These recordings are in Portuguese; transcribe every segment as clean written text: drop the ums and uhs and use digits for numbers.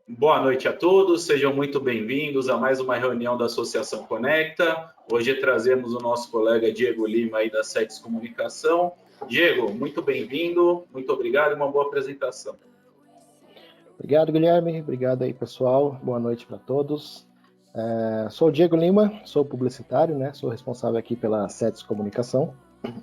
Boa noite a todos, sejam muito bem-vindos a mais uma reunião da Associação Conecta. Hoje trazemos o nosso colega Diego Lima aí da SETES Comunicação. Diego, muito bem-vindo, muito obrigado e uma boa apresentação. Obrigado, Guilherme. Obrigado aí, pessoal. Boa noite para todos. Sou o Diego Lima, sou publicitário, né? Sou responsável aqui pela SETES Comunicação,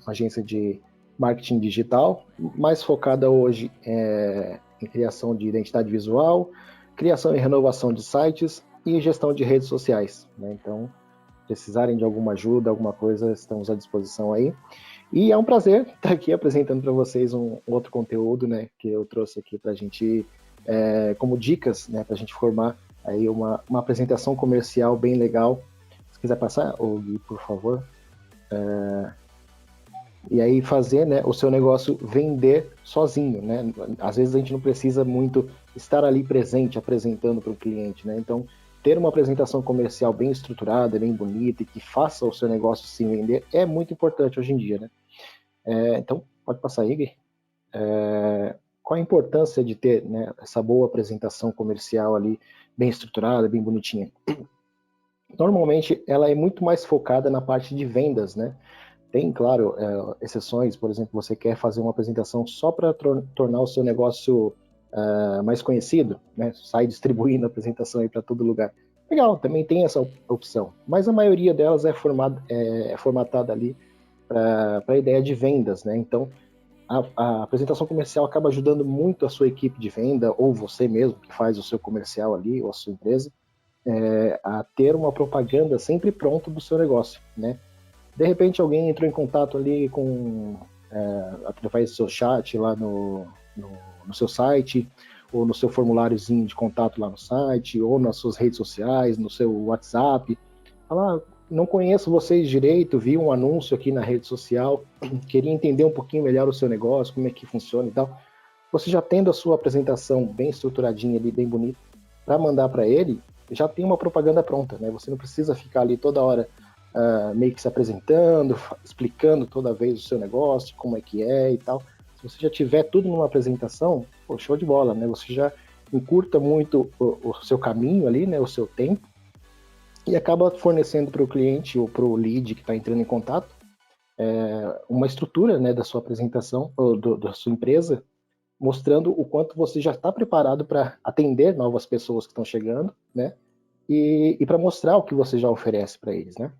agência de marketing digital, mais focada hoje em criação de identidade visual, criação e renovação de sites e gestão de redes sociais, né? Então, precisarem de alguma ajuda, alguma coisa, estamos à disposição aí. E é um prazer estar aqui apresentando para vocês um outro conteúdo, né, que eu trouxe aqui para a gente, como dicas, né, para a gente formar aí uma apresentação comercial bem legal. Se quiser passar, Gui, por favor. E aí fazer, né, o seu negócio vender sozinho, né? Às vezes a gente não precisa muito estar ali presente, apresentando para o cliente, né? Então, ter uma apresentação comercial bem estruturada, bem bonita e que faça o seu negócio se vender é muito importante hoje em dia, né? Então, pode passar aí, Gui. Qual a importância de ter, né, essa boa apresentação comercial ali, bem estruturada, bem bonitinha? Normalmente, ela é muito mais focada na parte de vendas, né? Tem, claro, exceções, por exemplo, você quer fazer uma apresentação só para tornar o seu negócio mais conhecido, né? Sai distribuindo a apresentação aí para todo lugar. Legal, também tem essa opção, mas a maioria delas é formatada ali para a ideia de vendas, né? Então, a apresentação comercial acaba ajudando muito a sua equipe de venda, ou você mesmo que faz o seu comercial ali, ou a sua empresa, a ter uma propaganda sempre pronta do seu negócio, né? De repente alguém entrou em contato ali através do seu chat lá no seu site, ou no seu formuláriozinho de contato lá no site, ou nas suas redes sociais, no seu WhatsApp. Fala, não conheço vocês direito, vi um anúncio aqui na rede social, queria entender um pouquinho melhor o seu negócio, como é que funciona e tal. Você já tendo a sua apresentação bem estruturadinha ali, bem bonita, para mandar para ele, já tem uma propaganda pronta, né? Você não precisa ficar ali toda hora meio que se apresentando, explicando toda vez o seu negócio, como é que é e tal. Se você já tiver tudo numa apresentação, pô, show de bola, né? Você já encurta muito o seu caminho ali, né? O seu tempo, e acaba fornecendo para o cliente ou para o lead que está entrando em contato uma estrutura, né, da sua apresentação, ou da sua empresa, mostrando o quanto você já está preparado para atender novas pessoas que estão chegando, né? E para mostrar o que você já oferece para eles, né?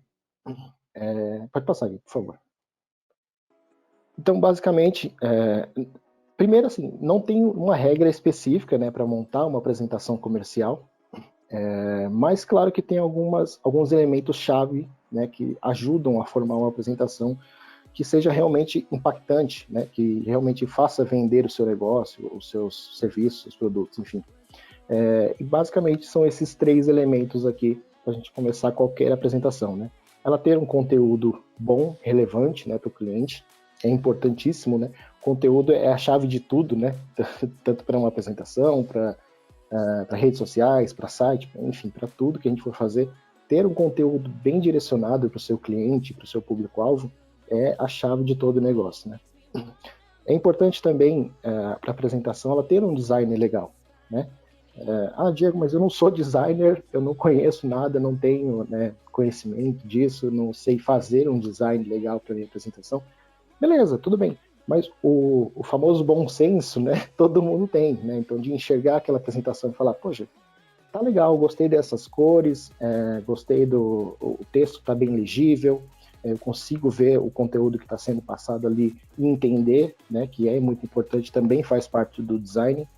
Pode passar aqui, por favor. Então, basicamente, primeiro assim, não tem uma regra específica, né, para montar uma apresentação comercial, mas claro que tem alguns elementos-chave, né, que ajudam a formar uma apresentação que seja realmente impactante, né, que realmente faça vender o seu negócio, os seus serviços, os produtos, enfim. E basicamente são esses três elementos aqui para a gente começar qualquer apresentação, né? Ela ter um conteúdo bom, relevante, né, para o cliente, é importantíssimo, né? Conteúdo é a chave de tudo, né? Tanto para uma apresentação, para redes sociais, para site, enfim, para tudo que a gente for fazer, ter um conteúdo bem direcionado para o seu cliente, para o seu público-alvo, é a chave de todo o negócio, né? É importante também, para a apresentação, ela ter um design legal, né? Diego, mas eu não sou designer, eu não conheço nada, não tenho, né, conhecimento disso, não sei fazer um design legal para minha apresentação. Beleza, tudo bem. Mas o famoso bom senso, né, todo mundo tem, né? Então, de enxergar aquela apresentação e falar, poxa, tá legal, gostei dessas cores, gostei o texto tá bem legível, eu consigo ver o conteúdo que está sendo passado ali e entender, né, que é muito importante, também faz parte do design.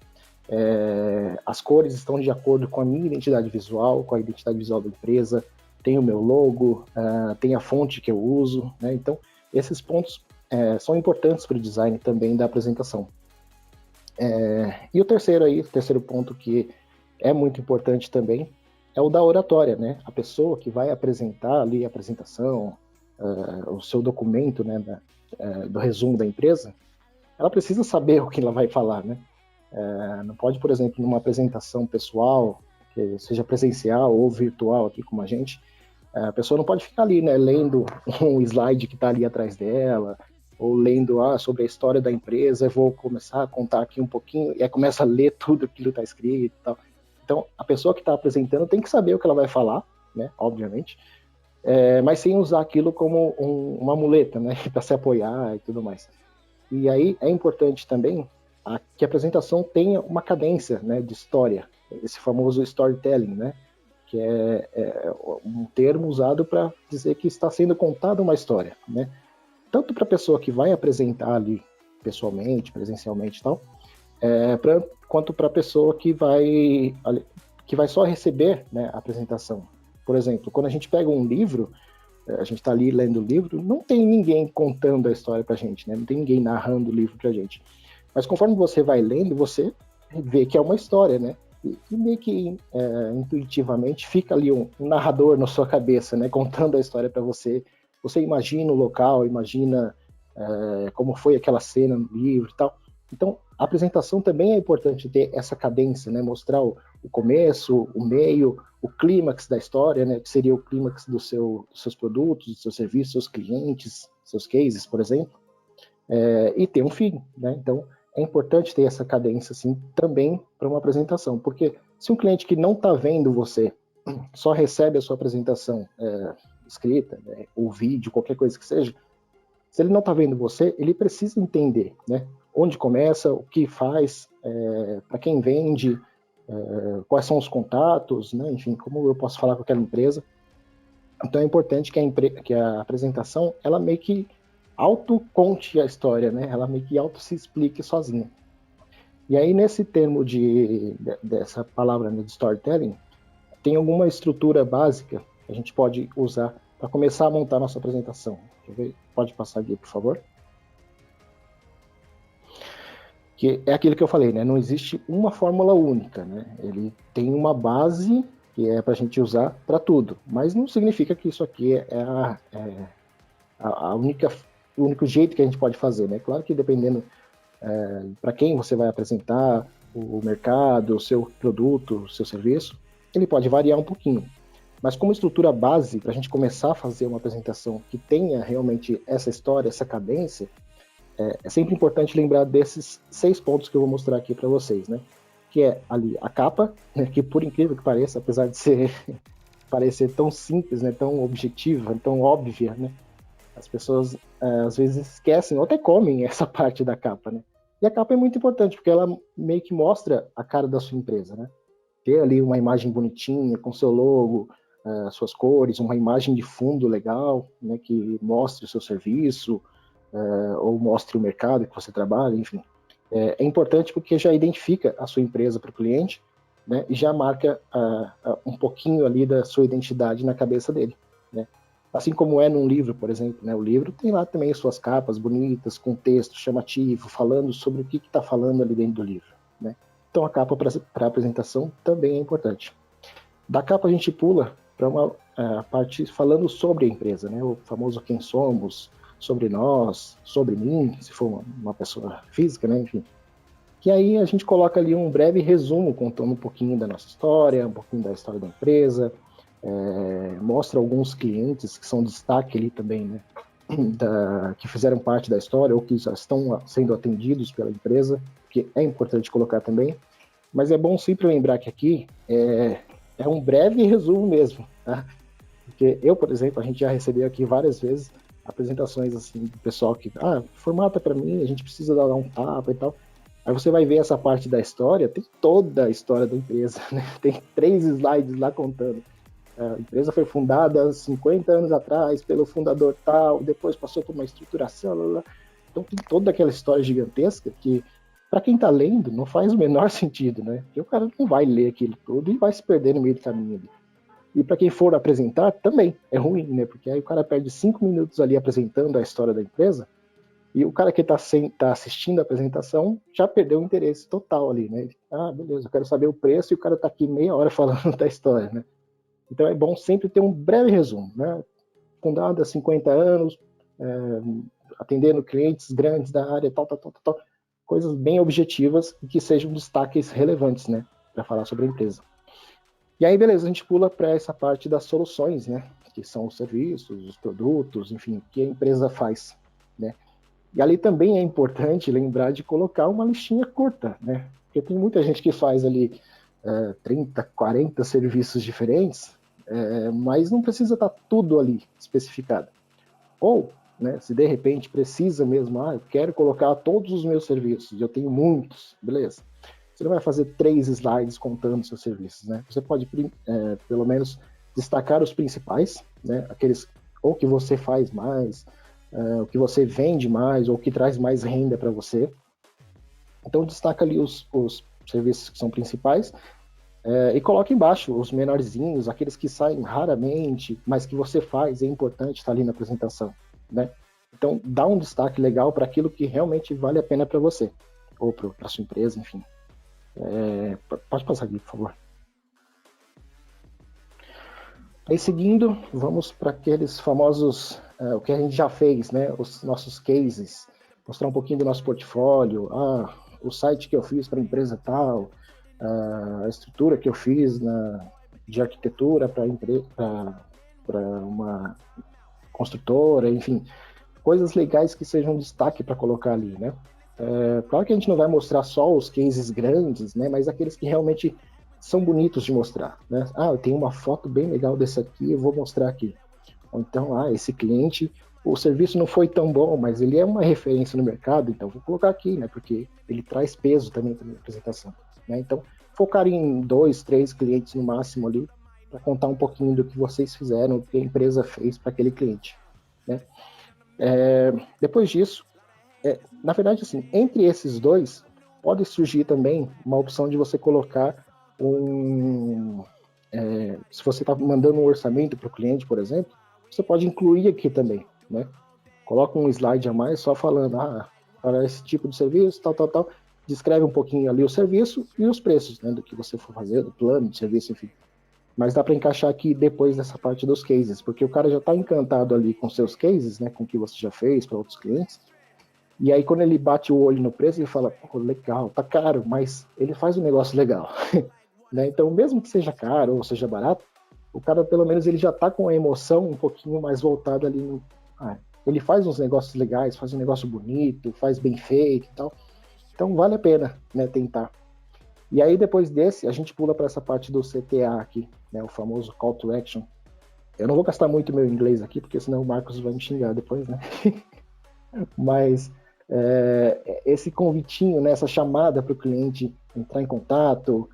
As cores estão de acordo com a minha identidade visual, com a identidade visual da empresa, tem o meu logo, tem a fonte que eu uso, né? Então, esses pontos são importantes para o design também da apresentação. E o terceiro ponto que é muito importante também, é o da oratória, né? A pessoa que vai apresentar ali a apresentação, o seu documento, né, do resumo da empresa, ela precisa saber o que ela vai falar, né? Não pode, por exemplo, numa apresentação pessoal, que seja presencial ou virtual aqui como a gente, a pessoa não pode ficar ali, né, lendo um slide que está ali atrás dela, ou lendo sobre a história da empresa, eu vou começar a contar aqui um pouquinho, e aí começa a ler tudo aquilo que está escrito e tal. Então, a pessoa que está apresentando tem que saber o que ela vai falar, né, obviamente, mas sem usar aquilo como uma muleta, né, para se apoiar e tudo mais. E aí é importante também que a apresentação tenha uma cadência, né, de história, esse famoso storytelling, né, que é um termo usado para dizer que está sendo contada uma história, né, tanto para a pessoa que vai apresentar ali pessoalmente, presencialmente e tal, quanto para a pessoa que vai só receber, né, a apresentação. Por exemplo, quando a gente pega um livro, a gente está ali lendo o livro, não tem ninguém contando a história para a gente, né? Não tem ninguém narrando o livro para a gente. Mas conforme você vai lendo, você vê que é uma história, né? E meio que intuitivamente fica ali um narrador na sua cabeça, né? Contando a história para você. Você imagina o local, imagina como foi aquela cena no livro e tal. Então, a apresentação também é importante ter essa cadência, né? Mostrar o começo, o meio, o clímax da história, né? Que seria o clímax dos seus produtos, dos seus serviços, seus clientes, seus cases, por exemplo, e ter um fim, né? Então, é importante ter essa cadência, assim, também para uma apresentação, porque se um cliente que não está vendo você só recebe a sua apresentação escrita, né, ou vídeo, qualquer coisa que seja, se ele não está vendo você, ele precisa entender, né? Onde começa, o que faz, para quem vende, quais são os contatos, né? Enfim, como eu posso falar com aquela empresa. Então é importante que a apresentação, ela meio que auto-conte a história, né? Ela meio que auto-se explique sozinha. E aí, nesse termo dessa palavra, né, de storytelling, tem alguma estrutura básica que a gente pode usar para começar a montar nossa apresentação. Quer ver? Pode passar aqui, por favor. Que é aquilo que eu falei, né? Não existe uma fórmula única, né? Ele tem uma base que é para a gente usar para tudo, mas não significa que isso aqui o único jeito que a gente pode fazer, né? Claro que dependendo para quem você vai apresentar, o mercado, o seu produto, o seu serviço, ele pode variar um pouquinho. Mas como estrutura base, para a gente começar a fazer uma apresentação que tenha realmente essa história, essa cadência, é sempre importante lembrar desses 6 pontos que eu vou mostrar aqui para vocês, né? Que é ali a capa, né? Que por incrível que pareça, apesar de parecer tão simples, né? Tão objetiva, tão óbvia, né? As pessoas às vezes esquecem ou até comem essa parte da capa, né? E a capa é muito importante porque ela meio que mostra a cara da sua empresa, né? Ter ali uma imagem bonitinha com seu logo, suas cores, uma imagem de fundo legal, né? Que mostre o seu serviço, ou mostre o mercado que você trabalha, enfim. É importante porque já identifica a sua empresa para o cliente, né, e já marca um pouquinho ali da sua identidade na cabeça dele, né? Assim como é num livro, por exemplo, né? O livro tem lá também suas capas bonitas, com texto chamativo, falando sobre o que está falando ali dentro do livro, né? Então a capa para apresentação também é importante. Da capa a gente pula para uma parte falando sobre a empresa, né? O famoso quem somos, sobre nós, sobre mim, se for uma pessoa física, né? Enfim. E aí a gente coloca ali um breve resumo contando um pouquinho da nossa história, um pouquinho da história da empresa, mostra alguns clientes que são destaque ali também, né? Que fizeram parte da história ou que já estão sendo atendidos pela empresa, que é importante colocar também. Mas é bom sempre lembrar que aqui é um breve resumo mesmo, tá? Porque eu, por exemplo, a gente já recebeu aqui várias vezes apresentações assim do pessoal que, formata para mim, a gente precisa dar um tapa e tal. Aí você vai ver essa parte da história, tem toda a história da empresa, né? Tem 3 slides lá contando. A empresa foi fundada 50 anos atrás pelo fundador tal, depois passou por uma estruturação, blá, blá. Então tem toda aquela história gigantesca que, para quem está lendo, não faz o menor sentido, né? Porque o cara não vai ler aquilo tudo e vai se perder no meio do caminho ali. E para quem for apresentar, também é ruim, né? Porque aí o cara perde 5 minutos ali apresentando a história da empresa e o cara que está assistindo a apresentação já perdeu o interesse total ali, né? Beleza, eu quero saber o preço e o cara está aqui meia hora falando da história, né? Então é bom sempre ter um breve resumo, né? Fundada há 50 anos, atendendo clientes grandes da área, tal. Coisas bem objetivas e que sejam destaques relevantes, né? Para falar sobre a empresa. E aí, beleza, a gente pula para essa parte das soluções, né? Que são os serviços, os produtos, enfim, que a empresa faz, né? E ali também é importante lembrar de colocar uma listinha curta, né? Porque tem muita gente que faz ali 30, 40 serviços diferentes, mas não precisa estar tudo ali especificado. Ou, né, se de repente precisa mesmo, eu quero colocar todos os meus serviços, eu tenho muitos, beleza. Você não vai fazer 3 slides contando seus serviços, né? Você pode, pelo menos, destacar os principais, né? Aqueles ou que você faz mais, o que você vende mais, ou que traz mais renda para você. Então, destaca ali os serviços que são principais, e coloca embaixo os menorzinhos, aqueles que saem raramente, mas que você faz, é importante estar ali na apresentação, né? Então, dá um destaque legal para aquilo que realmente vale a pena para você, ou para a sua empresa, enfim. Pode passar aqui, por favor. Aí, seguindo, vamos para aqueles famosos, o que a gente já fez, né? Os nossos cases, mostrar um pouquinho do nosso portfólio, o site que eu fiz para a empresa tal, a estrutura que eu fiz de arquitetura para uma construtora, enfim, coisas legais que sejam destaque para colocar ali, né? Claro que a gente não vai mostrar só os cases grandes, né? Mas aqueles que realmente são bonitos de mostrar, né? Eu tenho uma foto bem legal desse aqui, eu vou mostrar aqui. Ou então, esse cliente, o serviço não foi tão bom, mas ele é uma referência no mercado, então vou colocar aqui, né? Porque ele traz peso também para minha apresentação, né? Então, focar em 2, 3 clientes no máximo ali, para contar um pouquinho do que vocês fizeram, do que a empresa fez para aquele cliente, né? Depois disso, na verdade, assim, entre esses dois, pode surgir também uma opção de você colocar se você está mandando um orçamento para o cliente, por exemplo, você pode incluir aqui também, né? Coloca um slide a mais só falando, para esse tipo de serviço, tal, descreve um pouquinho ali o serviço e os preços, né, do que você for fazer, do plano de serviço, enfim. Mas dá para encaixar aqui depois dessa parte dos cases, porque o cara já está encantado ali com seus cases, né, com o que você já fez para outros clientes, e aí quando ele bate o olho no preço, ele fala, legal, tá caro, mas ele faz um negócio legal. Né? Então, mesmo que seja caro ou seja barato, o cara, pelo menos, ele já está com a emoção um pouquinho mais voltada ali no... ele faz uns negócios legais, faz um negócio bonito, faz bem feito e tal. Então, vale a pena, né, tentar. E aí, depois desse, a gente pula para essa parte do CTA aqui, né, o famoso Call to Action. Eu não vou gastar muito meu inglês aqui, porque senão o Marcos vai me xingar depois, né? Mas esse convitinho, né, essa chamada para o cliente entrar em contato,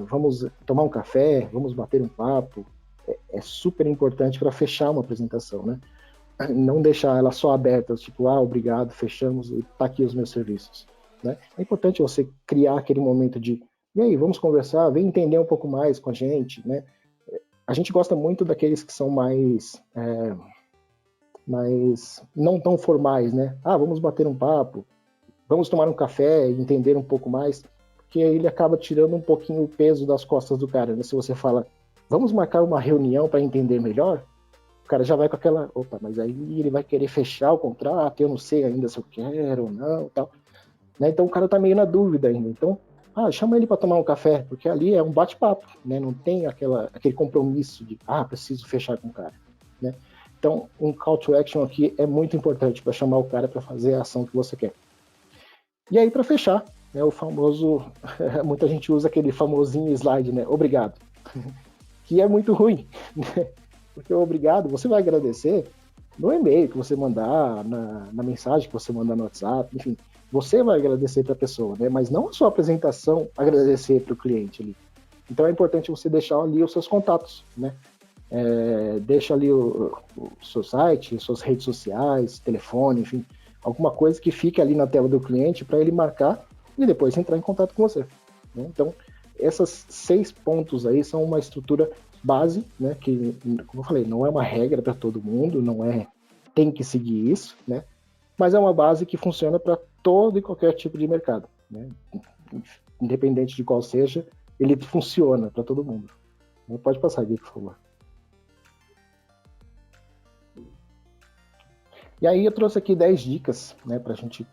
vamos tomar um café, vamos bater um papo, é super importante para fechar uma apresentação, né? Não deixar ela só aberta, tipo, obrigado, fechamos e tá aqui os meus serviços, né? É importante você criar aquele momento de, e aí, vamos conversar, vem entender um pouco mais com a gente, né? A gente gosta muito daqueles que são mais não tão formais, né? Vamos bater um papo, vamos tomar um café e entender um pouco mais, porque ele acaba tirando um pouquinho o peso das costas do cara, né? Se você fala, vamos marcar uma reunião para entender melhor, o cara já vai com aquela, mas aí ele vai querer fechar o contrato, eu não sei ainda se eu quero ou não, tal. Né? Então o cara tá meio na dúvida ainda. Então, chama ele para tomar um café, porque ali é um bate-papo, né? Não tem aquele compromisso de, preciso fechar com o cara, né? Então, um call to action aqui é muito importante para chamar o cara para fazer a ação que você quer. E aí, para fechar, né, o famoso, muita gente usa aquele famosinho slide, né? Obrigado. Que é muito ruim, né? Porque o obrigado, você vai agradecer no e-mail que você mandar, na mensagem que você mandar no WhatsApp, enfim, você vai agradecer para a pessoa, né? Mas não a sua apresentação agradecer para o cliente ali. Então é importante você deixar ali os seus contatos, né? Deixa ali o seu site, suas redes sociais, telefone, enfim, alguma coisa que fique ali na tela do cliente para ele marcar e depois entrar em contato com você, né? Então, esses 6 pontos aí são uma estrutura base, né, que, como eu falei, não é uma regra para todo mundo, tem que seguir isso, né, mas é uma base que funciona para todo e qualquer tipo de mercado, né, independente de qual seja, ele funciona para todo mundo. Pode passar aqui, por favor. E aí eu trouxe aqui 10 dicas, né, para a gente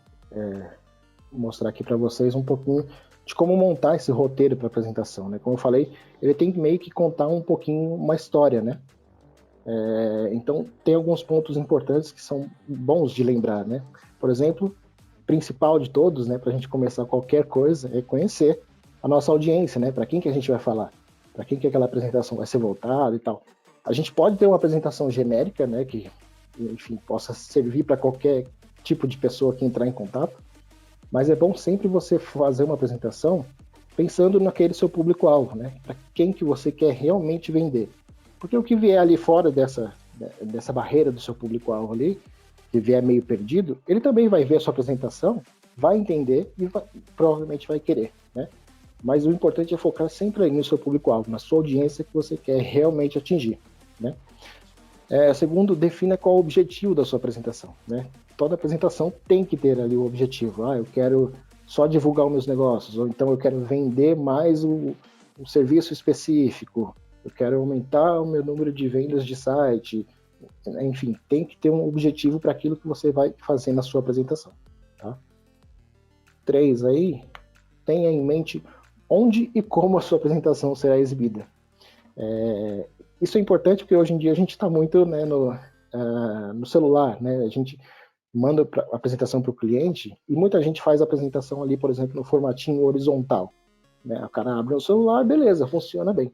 mostrar aqui para vocês um pouquinho de como montar esse roteiro para apresentação, né? Como eu falei, ele tem que meio que contar um pouquinho uma história, né? Então, tem alguns pontos importantes que são bons de lembrar, né? Por exemplo, principal de todos, né, para a gente começar qualquer coisa, é conhecer a nossa audiência, né? Para quem que a gente vai falar? Para quem que aquela apresentação vai ser voltada e tal. A gente pode ter uma apresentação genérica, né? Que, enfim, possa servir para qualquer tipo de pessoa que entrar em contato, mas é bom sempre você fazer uma apresentação pensando naquele seu público-alvo, né? Para quem que você quer realmente vender. Porque o que vier ali fora dessa barreira do seu público-alvo ali, que vier meio perdido, ele também vai ver a sua apresentação, vai entender e provavelmente vai querer, né? Mas o importante é focar sempre aí no seu público-alvo, na sua audiência que você quer realmente atingir, né? Segundo, defina qual é o objetivo da sua apresentação, né? Toda apresentação tem que ter ali o objetivo. Eu quero só divulgar os meus negócios, ou então eu quero vender mais um serviço específico, eu quero aumentar o meu número de vendas de site. Enfim, tem que ter um objetivo para aquilo que você vai fazer na sua apresentação. Tá? 3 aí, tenha em mente onde e como a sua apresentação será exibida. Isso é importante porque hoje em dia a gente está muito, né, no celular, né? A gente manda a apresentação para o cliente e muita gente faz a apresentação ali, por exemplo, no formatinho horizontal. Né? O cara abre o celular, beleza, funciona bem.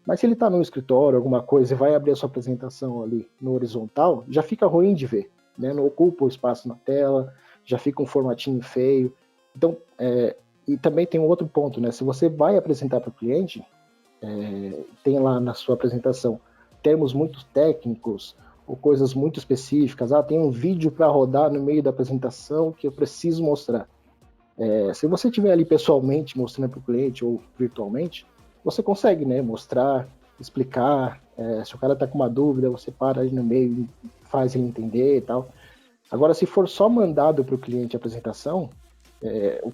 Mas se ele está no escritório, alguma coisa, e vai abrir a sua apresentação ali no horizontal, já fica ruim de ver, né? Não ocupa o espaço na tela, já fica um formatinho feio. Então, e também tem um outro ponto, né? Se você vai apresentar para o cliente, tem lá na sua apresentação termos muito técnicos ou coisas muito específicas. Tem um vídeo para rodar no meio da apresentação que eu preciso mostrar. Se você estiver ali pessoalmente mostrando para o cliente ou virtualmente, você consegue, né, mostrar, explicar. Se o cara está com uma dúvida, você para ali no meio e faz ele entender e tal. Agora, se for só mandado para o cliente a apresentação,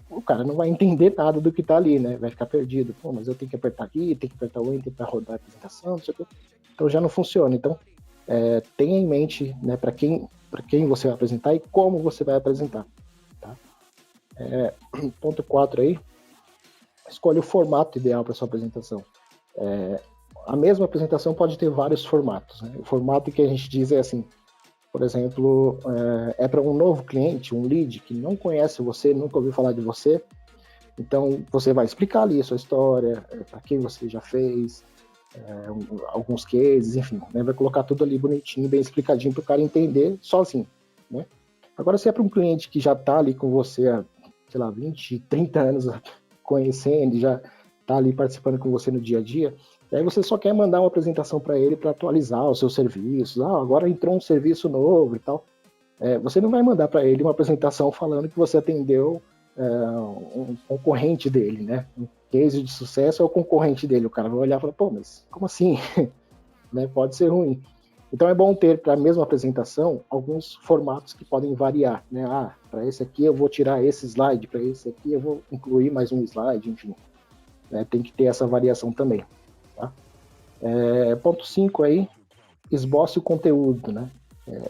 o cara não vai entender nada do que está ali, né? Vai ficar perdido. Pô, mas eu tenho que apertar aqui, tenho que apertar o Enter para rodar a apresentação, não sei o quê. Então já não funciona. Então, tenha em mente, né, para quem você vai apresentar e como você vai apresentar. Tá? Ponto 4 aí, escolha o formato ideal para sua apresentação. A mesma apresentação pode ter vários formatos. Né? O formato que a gente diz é assim, por exemplo, para um novo cliente, um lead que não conhece você, nunca ouviu falar de você, então você vai explicar ali a sua história, para quem você já fez, alguns cases, enfim, né? Vai colocar tudo ali bonitinho, bem explicadinho para o cara entender sozinho. Né? Agora, se é para um cliente que já está ali com você há, sei lá, 20, 30 anos conhecendo, já está ali participando com você no dia a dia, e aí você só quer mandar uma apresentação para ele para atualizar os seus serviços. Agora entrou um serviço novo e tal. Você não vai mandar para ele uma apresentação falando que você atendeu um concorrente dele, né? Um case de sucesso é o concorrente dele. O cara vai olhar e falar, pô, mas como assim? Né? Pode ser ruim. Então é bom ter para a mesma apresentação alguns formatos que podem variar. Né? Para esse aqui eu vou tirar esse slide, para esse aqui eu vou incluir mais um slide, enfim. Tem que ter essa variação também. Tá? Ponto 5 aí, esboce o conteúdo. Né?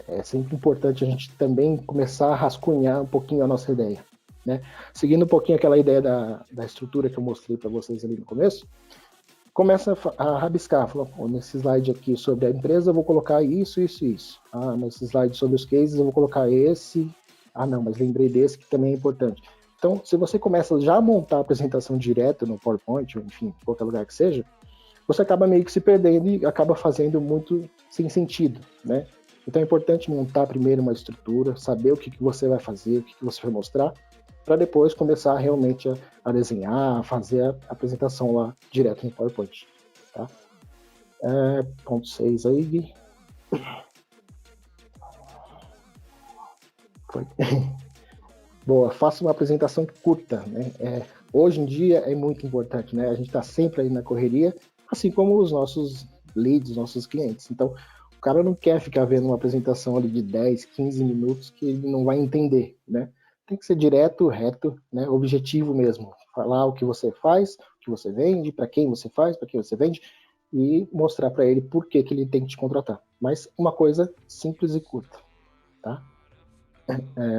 É sempre importante a gente também começar a rascunhar um pouquinho a nossa ideia. Né? Seguindo um pouquinho aquela ideia da estrutura que eu mostrei para vocês ali no começo, começa a rabiscar, fala, nesse slide aqui sobre a empresa eu vou colocar isso, isso e isso. Nesse slide sobre os cases eu vou colocar esse. Não, mas lembrei desse que também é importante. Então, se você começa já a montar a apresentação direto no PowerPoint, ou enfim, em qualquer lugar que seja, você acaba meio que se perdendo e acaba fazendo muito sem sentido, né? Então é importante montar primeiro uma estrutura, saber o que você vai fazer, o que você vai mostrar, para depois começar realmente a desenhar, a fazer a apresentação lá direto no PowerPoint. Tá? Ponto 6 aí, Gui. Foi. Boa, faça uma apresentação curta. Né? Hoje em dia é muito importante, né? A gente está sempre aí na correria, assim como os nossos leads, nossos clientes. Então, o cara não quer ficar vendo uma apresentação ali de 10, 15 minutos que ele não vai entender, né? Tem que ser direto, reto, né? Objetivo mesmo. Falar o que você faz, o que você vende, para quem você faz, para quem você vende, e mostrar para ele por que ele tem que te contratar. Mas uma coisa simples e curta, tá?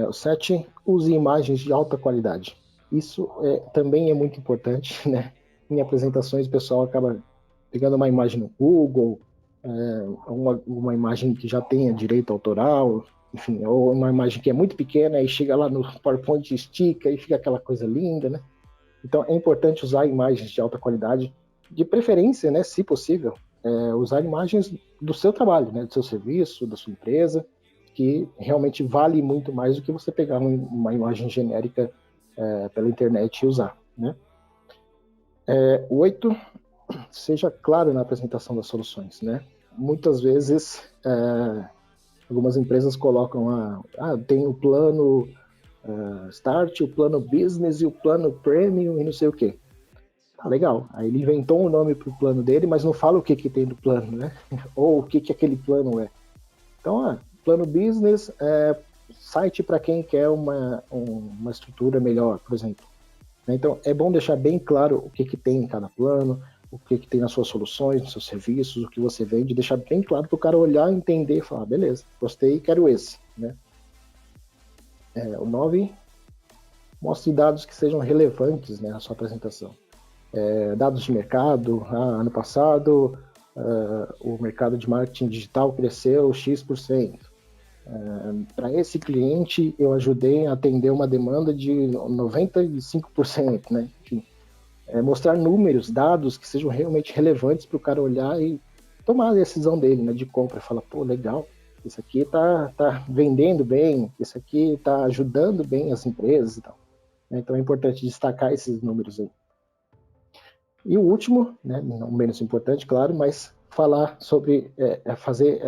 O 7, use imagens de alta qualidade. Isso também é muito importante, né? Em apresentações, o pessoal acaba pegando uma imagem no Google, uma imagem que já tenha direito autoral, enfim, ou uma imagem que é muito pequena e chega lá no PowerPoint, estica e fica aquela coisa linda, né? Então, é importante usar imagens de alta qualidade, de preferência, né, se possível, usar imagens do seu trabalho, né, do seu serviço, da sua empresa, que realmente vale muito mais do que você pegar uma imagem genérica pela internet e usar, né? 8, seja claro na apresentação das soluções, né? Muitas vezes, algumas empresas colocam, tem o plano Start, o plano Business e o plano Premium e não sei o quê. Tá legal. Aí ele inventou um nome para o plano dele, mas não fala o que tem no plano, né? Ou o que aquele plano é. Então, plano Business é site para quem quer uma estrutura melhor, por exemplo. Então, é bom deixar bem claro o que tem em cada plano, o que tem nas suas soluções, nos seus serviços, o que você vende, deixar bem claro para o cara olhar, entender e falar, beleza, gostei, quero esse, né? O 9, mostre dados que sejam relevantes, né, na sua apresentação. Dados de mercado, ano passado o mercado de marketing digital cresceu X%. Para esse cliente, eu ajudei a atender uma demanda de 95%, né? Enfim, mostrar números, dados que sejam realmente relevantes para o cara olhar e tomar a decisão dele, né, de compra. Fala, pô, legal, isso aqui tá vendendo bem, isso aqui tá ajudando bem as empresas e tal. Então é importante destacar esses números aí. E o último, né, não menos importante, claro, mas falar sobre fazer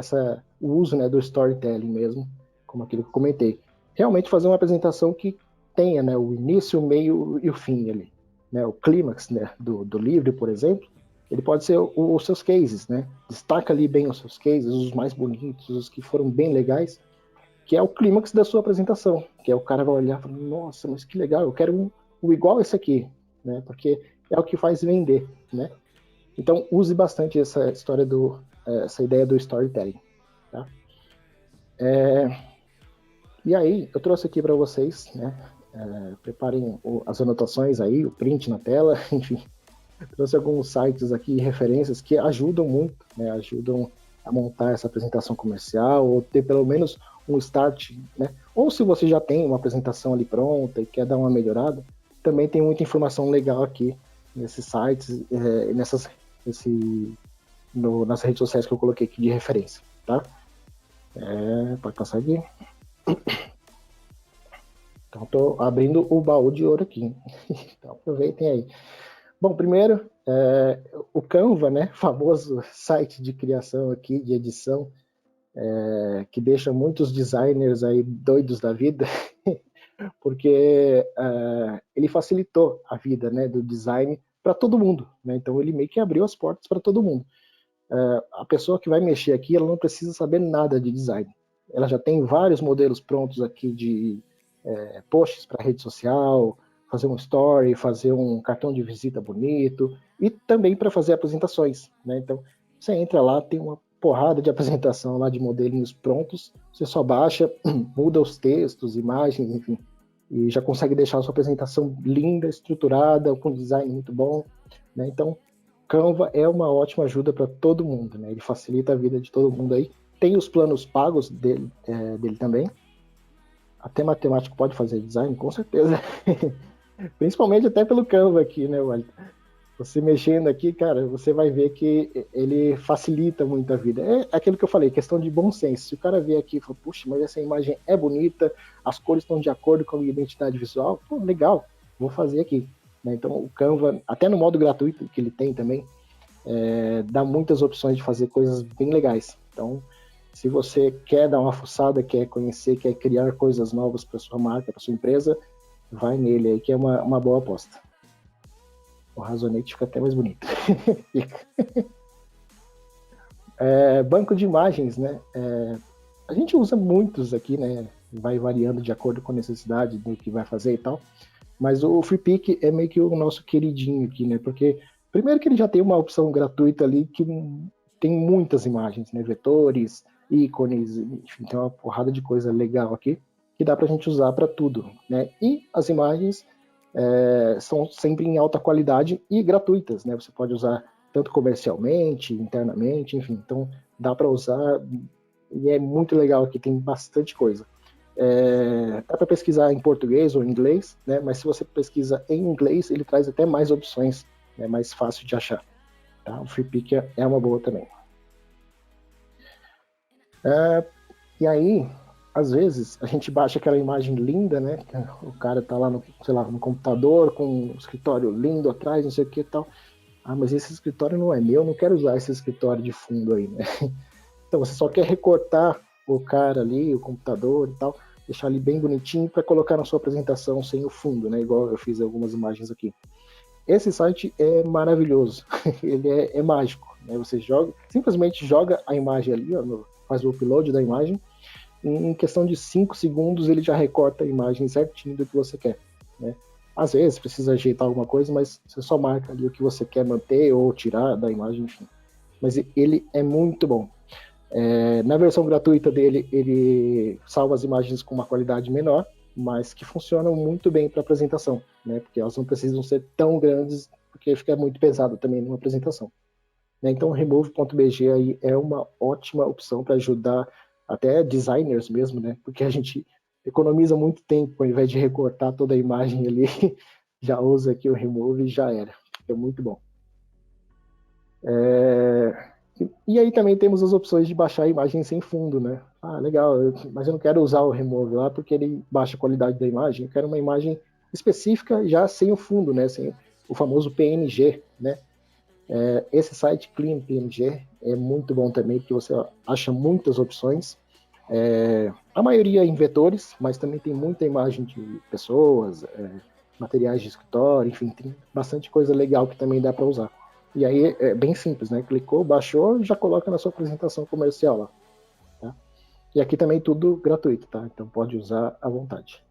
o uso, né, do storytelling mesmo, como aquilo que eu comentei. Realmente fazer uma apresentação que tenha, né, o início, o meio e o fim ali. Né, o clímax, né, do livro, por exemplo, ele pode ser os seus cases, né? Destaca ali bem os seus cases, os mais bonitos, os que foram bem legais, que é o clímax da sua apresentação, que é o cara vai olhar e falar, nossa, mas que legal, eu quero um igual esse aqui, né? Porque é o que faz vender, né? Então use bastante essa história essa ideia do storytelling, tá? E aí eu trouxe aqui para vocês, né? Preparem as anotações aí, o print na tela, enfim. Trouxe alguns sites aqui, referências que ajudam muito, né? Ajudam a montar essa apresentação comercial ou ter pelo menos um start, né? Ou se você já tem uma apresentação ali pronta e quer dar uma melhorada, também tem muita informação legal aqui nesses sites, nas redes sociais que eu coloquei aqui de referência, tá? Pode passar aqui. Então, estou abrindo o baú de ouro aqui. Então, aproveitem aí. Bom, primeiro, o Canva, né? Famoso site de criação aqui, de edição, que deixa muitos designers aí doidos da vida, porque ele facilitou a vida, né, do design para todo mundo, né? Então ele meio que abriu as portas para todo mundo. A pessoa que vai mexer aqui, ela não precisa saber nada de design. Ela já tem vários modelos prontos aqui de posts para rede social, fazer um story, fazer um cartão de visita bonito e também para fazer apresentações, né? Então você entra lá, tem uma porrada de apresentação lá de modelinhos prontos, você só baixa, muda os textos, imagens, enfim, e já consegue deixar a sua apresentação linda, estruturada, com design muito bom, né? Então Canva é uma ótima ajuda para todo mundo, né? Ele facilita a vida de todo mundo aí. Tem os planos pagos dele também. Até matemático pode fazer design, com certeza. Principalmente até pelo Canva aqui, né, Walter? Você mexendo aqui, cara, você vai ver que ele facilita muito a vida. É aquilo que eu falei, questão de bom senso. Se o cara vier aqui e falar, puxa, mas essa imagem é bonita, as cores estão de acordo com a minha identidade visual, pô, legal, vou fazer aqui. Então o Canva, até no modo gratuito que ele tem também, dá muitas opções de fazer coisas bem legais. Então, se você quer dar uma fuçada, quer conhecer, quer criar coisas novas para sua marca, para sua empresa, vai nele aí, que é uma boa aposta. O Razonete fica até mais bonito. Banco de imagens, né? A gente usa muitos aqui, né? Vai variando de acordo com a necessidade do que vai fazer e tal. Mas o FreePic é meio que o nosso queridinho aqui, né? Porque, primeiro que ele já tem uma opção gratuita ali que tem muitas imagens, né? Vetores, ícones, enfim, tem uma porrada de coisa legal aqui que dá pra gente usar para tudo, né? E as imagens são sempre em alta qualidade e gratuitas, né? Você pode usar tanto comercialmente, internamente, enfim. Então, dá para usar e é muito legal aqui, tem bastante coisa. Dá para pesquisar em português ou em inglês, né? Mas se você pesquisa em inglês, ele traz até mais opções, é mais fácil de achar. Tá? O FreePic é uma boa também. E aí, às vezes, a gente baixa aquela imagem linda, né? O cara tá lá no, sei lá, no computador com um escritório lindo atrás, não sei o que e tal. Ah, mas esse escritório não é meu, não quero usar esse escritório de fundo aí, né? Então você só quer recortar o cara ali, o computador e tal, deixar ali bem bonitinho para colocar na sua apresentação sem o fundo, né? Igual eu fiz algumas imagens aqui. Esse site é maravilhoso, ele é mágico, né? Você simplesmente joga a imagem ali, ó, faz o upload da imagem, em questão de 5 segundos ele já recorta a imagem certinho do que você quer, né? Às vezes precisa ajeitar alguma coisa, mas você só marca ali o que você quer manter ou tirar da imagem, enfim. Mas ele é muito bom. Na versão gratuita dele, ele salva as imagens com uma qualidade menor, mas que funcionam muito bem para apresentação, né? Porque elas não precisam ser tão grandes, porque fica muito pesado também numa apresentação. Então, o remove.bg aí é uma ótima opção para ajudar até designers mesmo, né? Porque a gente economiza muito tempo, ao invés de recortar toda a imagem ali, já usa aqui o remove e já era. É muito bom. E aí também temos as opções de baixar a imagem sem fundo, né? Ah, legal, mas eu não quero usar o remove lá porque ele baixa a qualidade da imagem. Eu quero uma imagem específica já sem o fundo, né? Sem o famoso PNG, né? Esse site Clean PNG é muito bom também, porque você acha muitas opções. A maioria em vetores, mas também tem muita imagem de pessoas, materiais de escritório, enfim, tem bastante coisa legal que também dá para usar. E aí é bem simples, né? Clicou, baixou e já coloca na sua apresentação comercial lá. Tá? E aqui também tudo gratuito, tá? Então pode usar à vontade.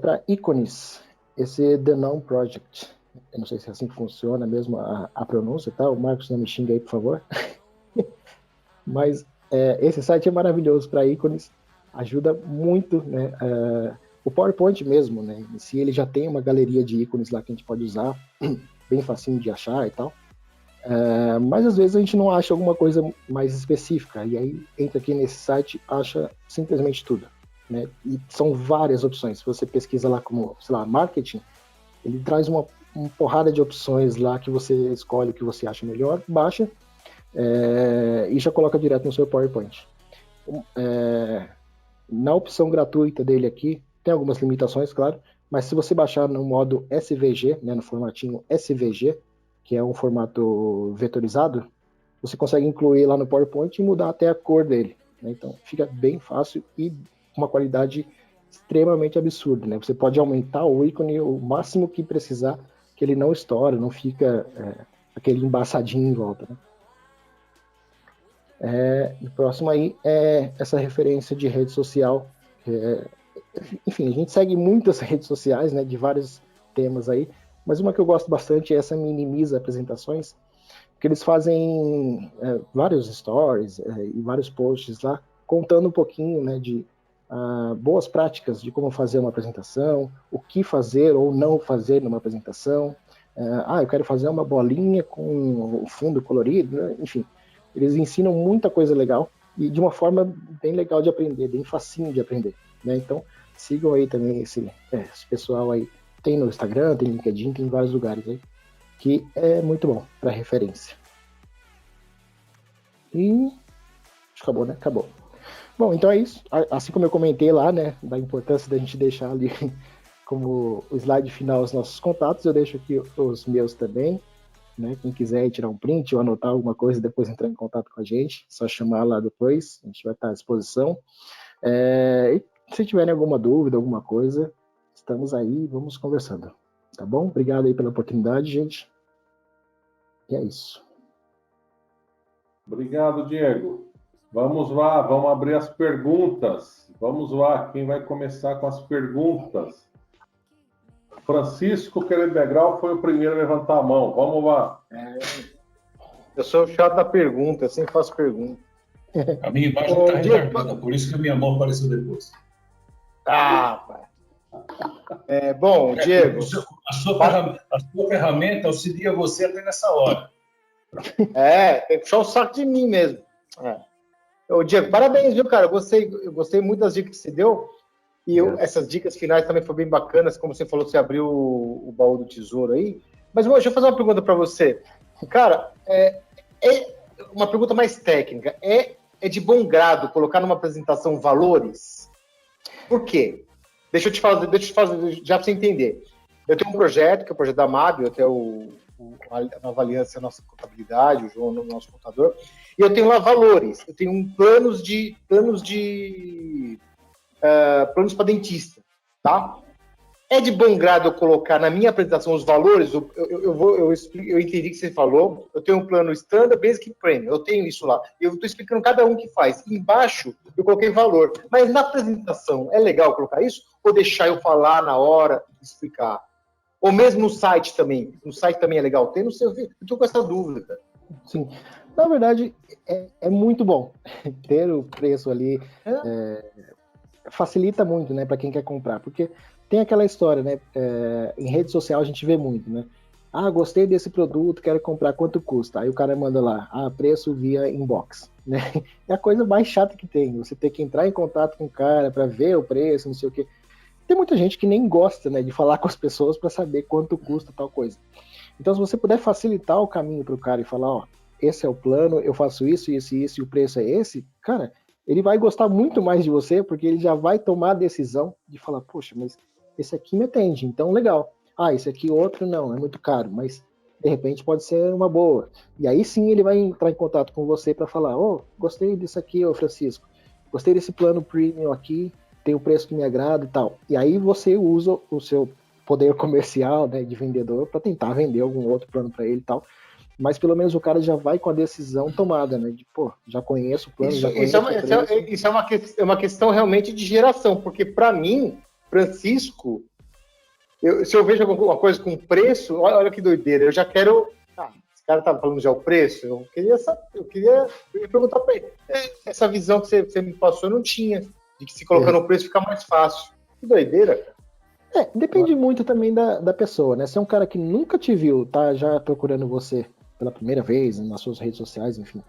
Para ícones, esse The Noun Project, eu não sei se é assim que funciona mesmo a pronúncia, tá? O Marcos não me xinga aí, por favor. Mas esse site é maravilhoso para ícones, ajuda muito, né? O PowerPoint mesmo, né? Em si ele já tem uma galeria de ícones lá que a gente pode usar, bem facinho de achar e tal. Mas às vezes a gente não acha alguma coisa mais específica, e aí entra aqui nesse site, acha simplesmente tudo, né? E são várias opções. Se você pesquisa lá como, sei lá, marketing, ele traz uma porrada de opções lá que você escolhe o que você acha melhor, baixa e já coloca direto no seu PowerPoint. Na opção gratuita dele aqui, tem algumas limitações, claro, mas se você baixar no modo SVG, né, no formatinho SVG, que é um formato vetorizado, você consegue incluir lá no PowerPoint e mudar até a cor dele, né? Então fica bem fácil e uma qualidade extremamente absurda, né? Você pode aumentar o ícone o máximo que precisar, que ele não estoura, não fica aquele embaçadinho em volta, né? O próximo aí é essa referência de rede social. Enfim, a gente segue muitas redes sociais, né, de vários temas aí, mas uma que eu gosto bastante é essa Minimiza Apresentações, que eles fazem vários stories e vários posts lá, contando um pouquinho, né, de boas práticas de como fazer uma apresentação, o que fazer ou não fazer numa apresentação. Eu quero fazer uma bolinha com o fundo colorido, né? Enfim, eles ensinam muita coisa legal e de uma forma bem legal de aprender, bem facinho de aprender, né? Então, sigam aí também esse pessoal aí. Tem no Instagram, tem no LinkedIn, tem em vários lugares aí, que é muito bom para referência. E acabou, né? Acabou. Bom, então é isso. Assim como eu comentei lá, né, da importância da gente deixar ali como o slide final os nossos contatos, eu deixo aqui os meus também, né? Quem quiser tirar um print ou anotar alguma coisa, depois entrar em contato com a gente, só chamar lá depois, a gente vai estar à disposição. E se tiverem alguma dúvida, alguma coisa, estamos aí, vamos conversando. Tá bom? Obrigado aí pela oportunidade, gente. E é isso. Obrigado, Diego. Vamos lá, vamos abrir as perguntas. Vamos lá, quem vai começar com as perguntas? Francisco Queredegral foi o primeiro a levantar a mão. Vamos lá. Eu sou o chato da pergunta, eu sempre faço pergunta. A minha imagem está retardada, por isso que a minha mão apareceu depois. Pai. Bom, Diego... A sua ferramenta auxilia você até nessa hora. Tem que puxar o saco de mim mesmo. Ô, Diego, parabéns, viu, cara? Eu gostei muito das dicas que você deu. Essas dicas finais também foram bem bacanas. Como você falou, você abriu o baú do tesouro aí. Mas deixa eu fazer uma pergunta para você. Cara, é uma pergunta mais técnica. É de bom grado colocar numa apresentação valores? Por quê? Deixa eu te fazer, já para você entender. Eu tenho um projeto, que é o projeto da MAB, eu tenho a Nova Aliança, a nossa contabilidade, o João, o nosso contador, e eu tenho lá valores. Eu tenho planos para dentista, tá? É de bom grado eu colocar na minha apresentação os valores? Eu entendi que você falou. Eu tenho um plano standard, basic e premium. Eu tenho isso lá. Eu estou explicando cada um que faz. Embaixo eu coloquei valor. Mas na apresentação é legal colocar isso? Ou deixar eu falar na hora, explicar? Ou mesmo no site também? No site também é legal ter? Não sei, eu estou com essa dúvida. Sim. Na verdade, é muito bom ter o preço ali. Facilita muito, né, para quem quer comprar, porque tem aquela história, né, em rede social a gente vê muito, né, gostei desse produto, quero comprar, quanto custa? Aí o cara manda lá, preço via inbox, né, é a coisa mais chata que tem, você ter que entrar em contato com o cara para ver o preço, não sei o que. Tem muita gente que nem gosta, né, de falar com as pessoas para saber quanto custa tal coisa. Então, se você puder facilitar o caminho para o cara e falar, esse é o plano, eu faço isso, isso e isso, e o preço é esse, cara, ele vai gostar muito mais de você, porque ele já vai tomar a decisão de falar, poxa, mas esse aqui me atende, então legal. Esse aqui outro não, é muito caro, mas de repente pode ser uma boa. E aí sim ele vai entrar em contato com você para falar, gostei disso aqui, Francisco, gostei desse plano premium aqui, tem o preço que me agrada e tal. E aí você usa o seu poder comercial, né, de vendedor, para tentar vender algum outro plano para ele e tal. Mas pelo menos o cara já vai com a decisão tomada, né? De, já conheço o plano, já conheço isso é uma questão realmente de geração, porque para mim, Francisco, se eu vejo alguma coisa com preço, olha que doideira, eu já quero... esse cara tá falando já o preço, eu queria perguntar para ele. Essa visão que você me passou eu não tinha, de que se colocando o preço fica mais fácil. Que doideira, cara. Depende muito também da pessoa, né? Se é um cara que nunca te viu, tá já procurando você pela primeira vez nas suas redes sociais, enfim,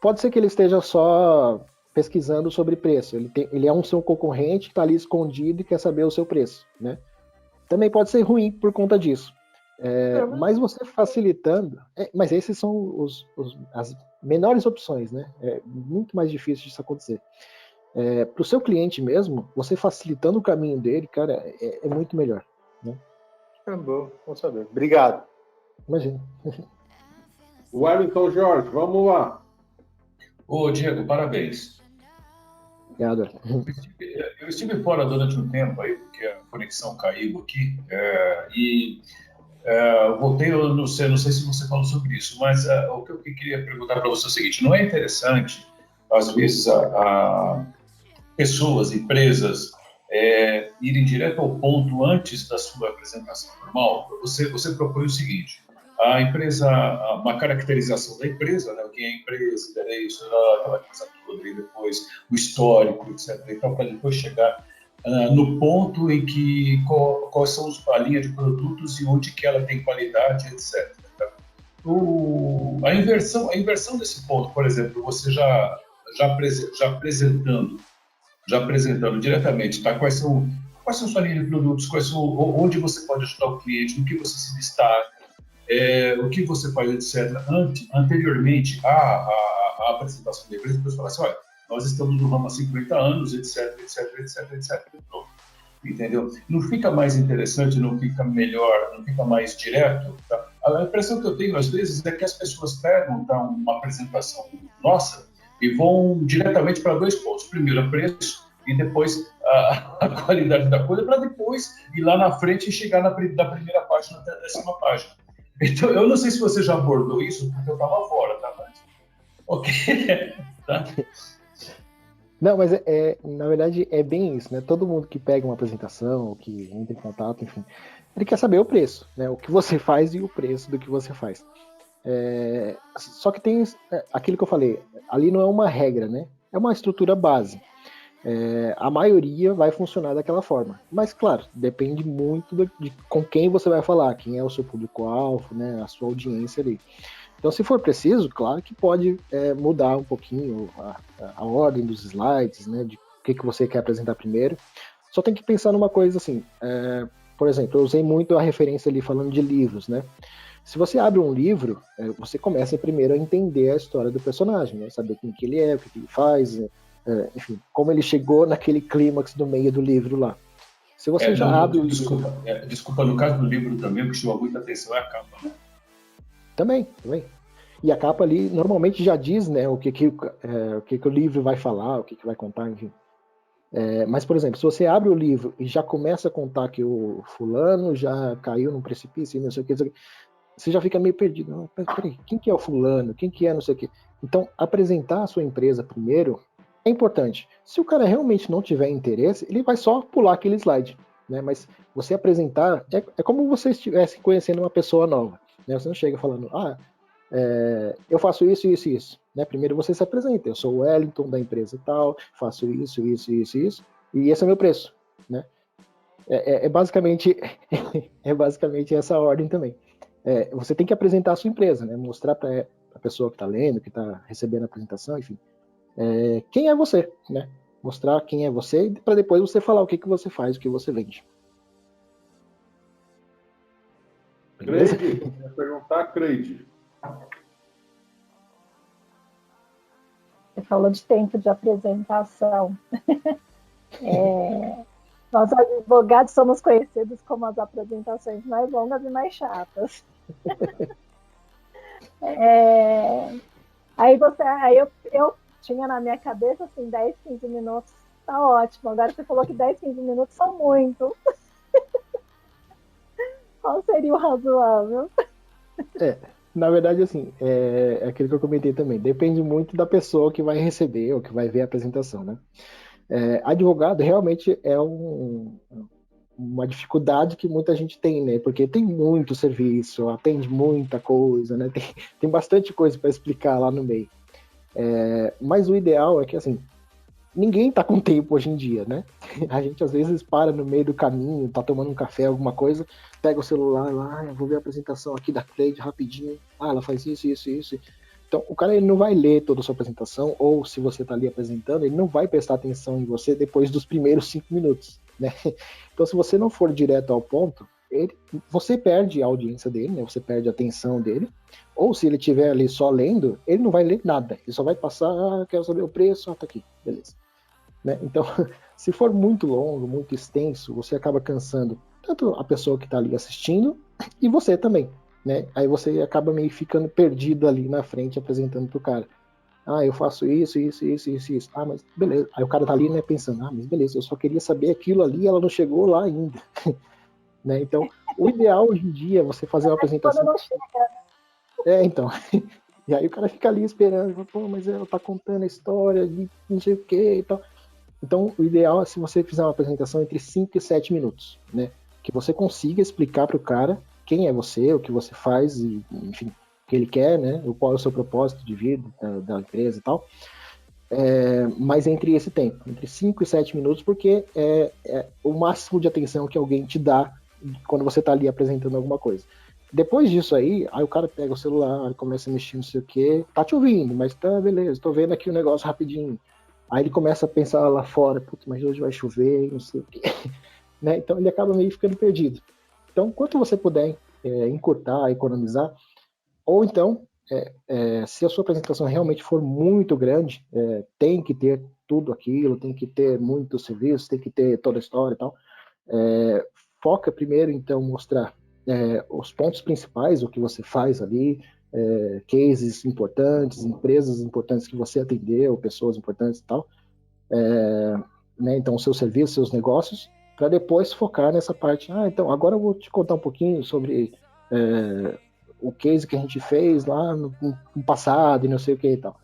pode ser que ele esteja só pesquisando sobre preço. Ele é um seu concorrente que está ali escondido e quer saber o seu preço, né? Também pode ser ruim por conta disso. Mas você facilitando... mas esses são as menores opções, né? É muito mais difícil disso acontecer. Para o seu cliente mesmo, você facilitando o caminho dele, cara, é muito melhor, né? Bom saber. Obrigado. Imagina. Wellington Jorge, vamos lá. Ô, Diego, parabéns. Obrigado. Eu estive fora durante um tempo aí, porque a conexão caiu aqui, voltei, eu não sei se você falou sobre isso, mas o que eu queria perguntar para você é o seguinte, não é interessante, às vezes, pessoas, empresas, irem direto ao ponto antes da sua apresentação normal? Você propõe o seguinte, a empresa, uma caracterização da empresa, né, o que é a empresa, isso, aquela coisa toda, e depois o histórico, etc. Então, para depois chegar no ponto em que quais são a linha de produtos e onde que ela tem qualidade, etc. Tá? A inversão desse ponto, por exemplo, você já apresentando diretamente, tá? Quais são sua linha de produtos, onde você pode ajudar o cliente, no que você se destaca, o que você faz, etc. Anteriormente à apresentação da empresa, depois falar assim, olha, nós estamos no ramo há 50 anos, etc. Pronto. Entendeu? Não fica mais interessante, não fica melhor, não fica mais direto. Tá? A impressão que eu tenho, às vezes, é que as pessoas pegam uma apresentação nossa e vão diretamente para dois pontos. Primeiro, a preço e depois a qualidade da coisa, para depois ir lá na frente e chegar da primeira página até a 10ª página. Então, eu não sei se você já abordou isso, porque eu estava fora, tá? Mas... Ok. Tá? Não, mas na verdade é bem isso, né? Todo mundo que pega uma apresentação, que entra em contato, enfim, ele quer saber o preço, né? O que você faz e o preço do que você faz. Só que tem aquilo que eu falei, ali não é uma regra, né? É uma estrutura base. A maioria vai funcionar daquela forma. Mas, claro, depende muito de com quem você vai falar, quem é o seu público-alvo, né? A sua audiência ali. Então, se for preciso, claro que pode mudar um pouquinho a ordem dos slides, né, de o que você quer apresentar primeiro. Só tem que pensar numa coisa assim, por exemplo, eu usei muito a referência ali falando de livros, né? Se você abre um livro, você começa primeiro a entender a história do personagem, né? Saber quem que ele é, o que ele faz, enfim, como ele chegou naquele clímax do meio do livro lá. Se você já abre o livro... Desculpa, no caso do livro também, o que chama muita atenção é a capa, né? Também. E a capa ali normalmente já diz, né, o que o livro vai falar, o que vai contar, enfim. Mas, por exemplo, se você abre o livro e já começa a contar que o fulano já caiu num precipício, não sei o que, você já fica meio perdido. Não, peraí, quem que é o fulano? Quem que é não sei o que? Então, apresentar a sua empresa primeiro é importante. Se o cara realmente não tiver interesse, ele vai só pular aquele slide, né? Mas você apresentar é como você estivesse conhecendo uma pessoa nova, né? Você não chega falando, eu faço isso, isso e isso, né? Primeiro você se apresenta, eu sou o Wellington da empresa tal, faço isso, e esse é o meu preço, né? Basicamente essa ordem também. Você tem que apresentar a sua empresa, né? Mostrar para a pessoa que está lendo, que está recebendo a apresentação, enfim, quem é você, né? Mostrar quem é você para depois você falar o que você faz, o que você vende. Beleza? Creide, quer perguntar, Creide? Você falou de tempo de apresentação. Nós advogados somos conhecidos como as apresentações mais longas e mais chatas. Aí eu tinha na minha cabeça assim, 10, 15 minutos, tá ótimo. Agora você falou que 10, 15 minutos são muito. Qual seria o razoável? Na verdade, assim, é aquilo que eu comentei também. Depende muito da pessoa que vai receber ou que vai ver a apresentação, né? Advogado realmente é uma dificuldade que muita gente tem, né? Porque tem muito serviço, atende muita coisa, né? Tem bastante coisa para explicar lá no meio. Mas o ideal é que, assim, ninguém tá com tempo hoje em dia, né? A gente às vezes para no meio do caminho, tá tomando um café, alguma coisa, pega o celular lá, eu vou ver a apresentação aqui da Cleide rapidinho. Ela faz isso, isso, isso. Então, o cara ele não vai ler toda a sua apresentação, ou se você tá ali apresentando, ele não vai prestar atenção em você depois dos primeiros 5 minutos, né? Então, se você não for direto ao ponto, você perde a audiência dele, né? Você perde a atenção dele. Ou se ele estiver ali só lendo, ele não vai ler nada. Ele só vai passar, quero saber o preço, tá aqui, beleza. Né? Então, se for muito longo, muito extenso, você acaba cansando tanto a pessoa que está ali assistindo e você também. Né? Aí você acaba meio ficando perdido ali na frente apresentando pro cara. Eu faço isso. Mas beleza. Aí o cara tá ali, né, pensando, mas beleza, eu só queria saber aquilo ali, ela não chegou lá ainda. Né? Então, o ideal hoje em dia é você fazer uma apresentação. Quando não chega. Então. E aí o cara fica ali esperando, mas ela tá contando a história de não sei o que e tal. Então, o ideal é se você fizer uma apresentação entre 5 e 7 minutos, né? Que você consiga explicar para o cara quem é você, o que você faz, e, enfim, o que ele quer, né? Qual é o seu propósito de vida da empresa e tal. Mas entre esse tempo, entre 5 e 7 minutos, porque é o máximo de atenção que alguém te dá quando você está ali apresentando alguma coisa. Depois disso aí o cara pega o celular, começa a mexer não sei o que, tá te ouvindo, mas tá, beleza, tô vendo aqui o negócio rapidinho. Aí ele começa a pensar lá fora, putz, mas hoje vai chover, não sei o quê. Né? Então ele acaba meio ficando perdido. Então, quanto você puder encurtar, economizar, ou então, se a sua apresentação realmente for muito grande, tem que ter tudo aquilo, tem que ter muito serviço, tem que ter toda a história e tal. Foca primeiro, então, mostrar os pontos principais, o que você faz ali, cases importantes, empresas importantes que você atendeu, pessoas importantes e tal, né, então seus serviços, seus negócios, para depois focar nessa parte. Então agora eu vou te contar um pouquinho sobre o case que a gente fez lá no passado e não sei o que e tal.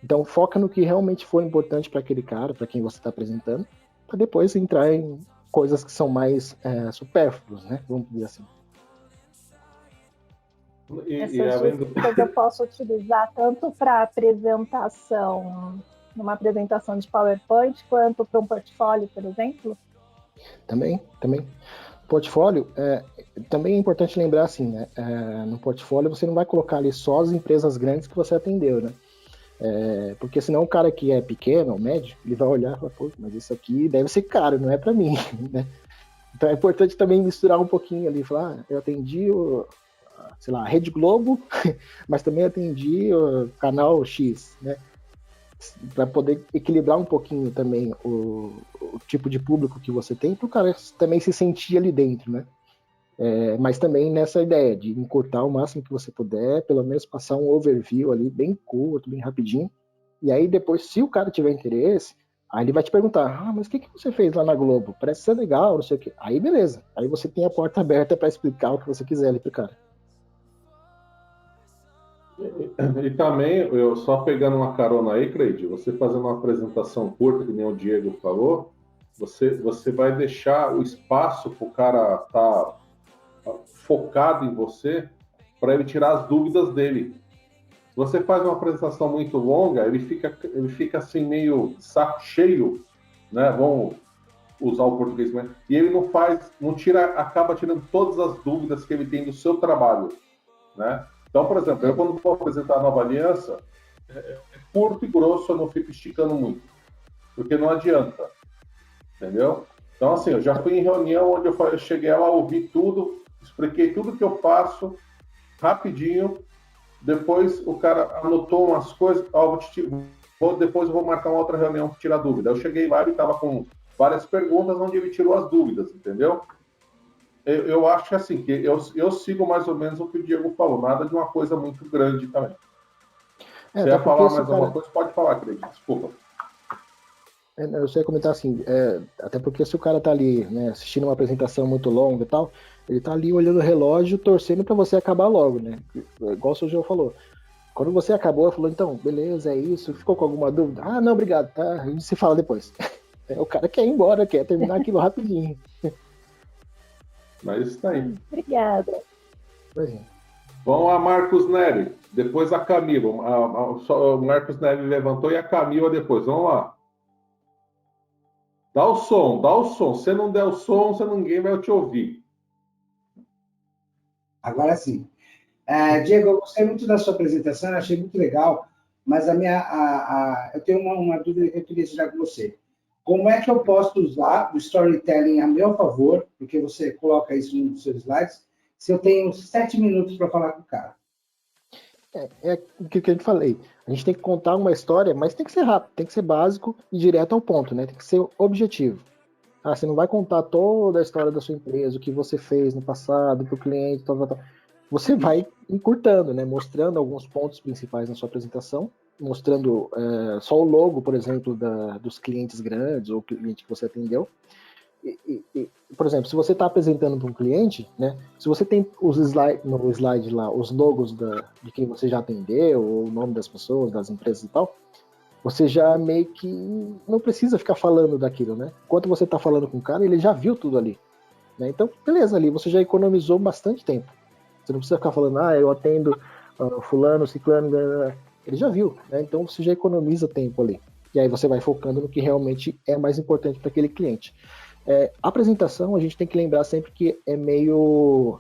Então foca no que realmente for importante para aquele cara, para quem você está apresentando, para depois entrar em coisas que são mais supérfluas, né, vamos dizer assim. Essas dicas eu posso utilizar tanto para apresentação, numa apresentação de PowerPoint, quanto para um portfólio, por exemplo? Também. Portfólio, também é importante lembrar assim, né? No portfólio você não vai colocar ali só as empresas grandes que você atendeu, né? Porque senão o cara que é pequeno ou médio, ele vai olhar e falar, pô, mas isso aqui deve ser caro, não é para mim, né? Então é importante também misturar um pouquinho ali, falar, eu atendi sei lá, a Rede Globo, mas também atendi o canal X, né? Para poder equilibrar um pouquinho também o tipo de público que você tem, para o cara também se sentir ali dentro, né? Mas também nessa ideia de encurtar o máximo que você puder, pelo menos passar um overview ali bem curto, bem rapidinho, e aí depois, se o cara tiver interesse, aí ele vai te perguntar, mas o que você fez lá na Globo? Parece ser legal, não sei o quê. Aí beleza, aí você tem a porta aberta para explicar o que você quiser ali pro cara. E também, eu só pegando uma carona aí, Cleide, você fazendo uma apresentação curta, que nem o Diego falou, você vai deixar o espaço para o cara estar focado em você, para ele tirar as dúvidas dele. Se você faz uma apresentação muito longa, ele fica assim meio saco cheio, né? Vamos usar o português, né? E ele acaba tirando todas as dúvidas que ele tem do seu trabalho, né? Então, por exemplo, eu quando vou apresentar a nova aliança, é curto e grosso, eu não fico esticando muito, porque não adianta, entendeu? Então, assim, eu já fui em reunião onde eu cheguei lá, ouvi tudo, expliquei tudo que eu faço, rapidinho, depois o cara anotou umas coisas, depois eu vou marcar uma outra reunião para tirar dúvida. Eu cheguei lá, ele estava com várias perguntas, onde ele tirou as dúvidas, entendeu? Eu acho que assim, que eu sigo mais ou menos o que o Diego falou, nada de uma coisa muito grande também. Se ia falar mais alguma coisa, pode falar, Cleide, desculpa. Eu só ia comentar assim, até porque se o cara tá ali, né, assistindo uma apresentação muito longa e tal, ele tá ali olhando o relógio, torcendo para você acabar logo, né? Igual o seu João falou. Quando você acabou, falou, então, beleza, é isso, ficou com alguma dúvida? Ah, não, obrigado, tá, a gente se fala depois. O cara quer ir embora, quer terminar aquilo rapidinho. Mas isso tá aí. Obrigada. Vamos lá, Marcos Neri. Depois a Camila. O Marcos Neri levantou e a Camila depois. Vamos lá. Dá o som. Se não der o som, ninguém vai te ouvir. Agora sim. Diego, eu gostei muito da sua apresentação, achei muito legal, mas eu tenho uma dúvida que eu queria tirar com você. Como é que eu posso usar o storytelling a meu favor, porque você coloca isso nos seus slides, se eu tenho 7 minutos para falar com o cara? É o que eu falei. A gente tem que contar uma história, mas tem que ser rápido, tem que ser básico e direto ao ponto, né? Tem que ser objetivo. Você não vai contar toda a história da sua empresa, o que você fez no passado, para o cliente, tal. Você vai encurtando, né? Mostrando alguns pontos principais na sua apresentação, mostrando só o logo, por exemplo, dos clientes grandes ou cliente que você atendeu. Por exemplo, se você está apresentando para um cliente, né? Se você tem no slide lá os logos de quem você já atendeu, ou o nome das pessoas, das empresas e tal, você já meio que não precisa ficar falando daquilo, né? Enquanto você está falando com o cara, ele já viu tudo ali, né? Então, beleza, ali você já economizou bastante tempo. Você não precisa ficar falando, eu atendo fulano, ciclano, ele já viu, né? Então você já economiza tempo ali. E aí você vai focando no que realmente é mais importante para aquele cliente. A apresentação, a gente tem que lembrar sempre que é meio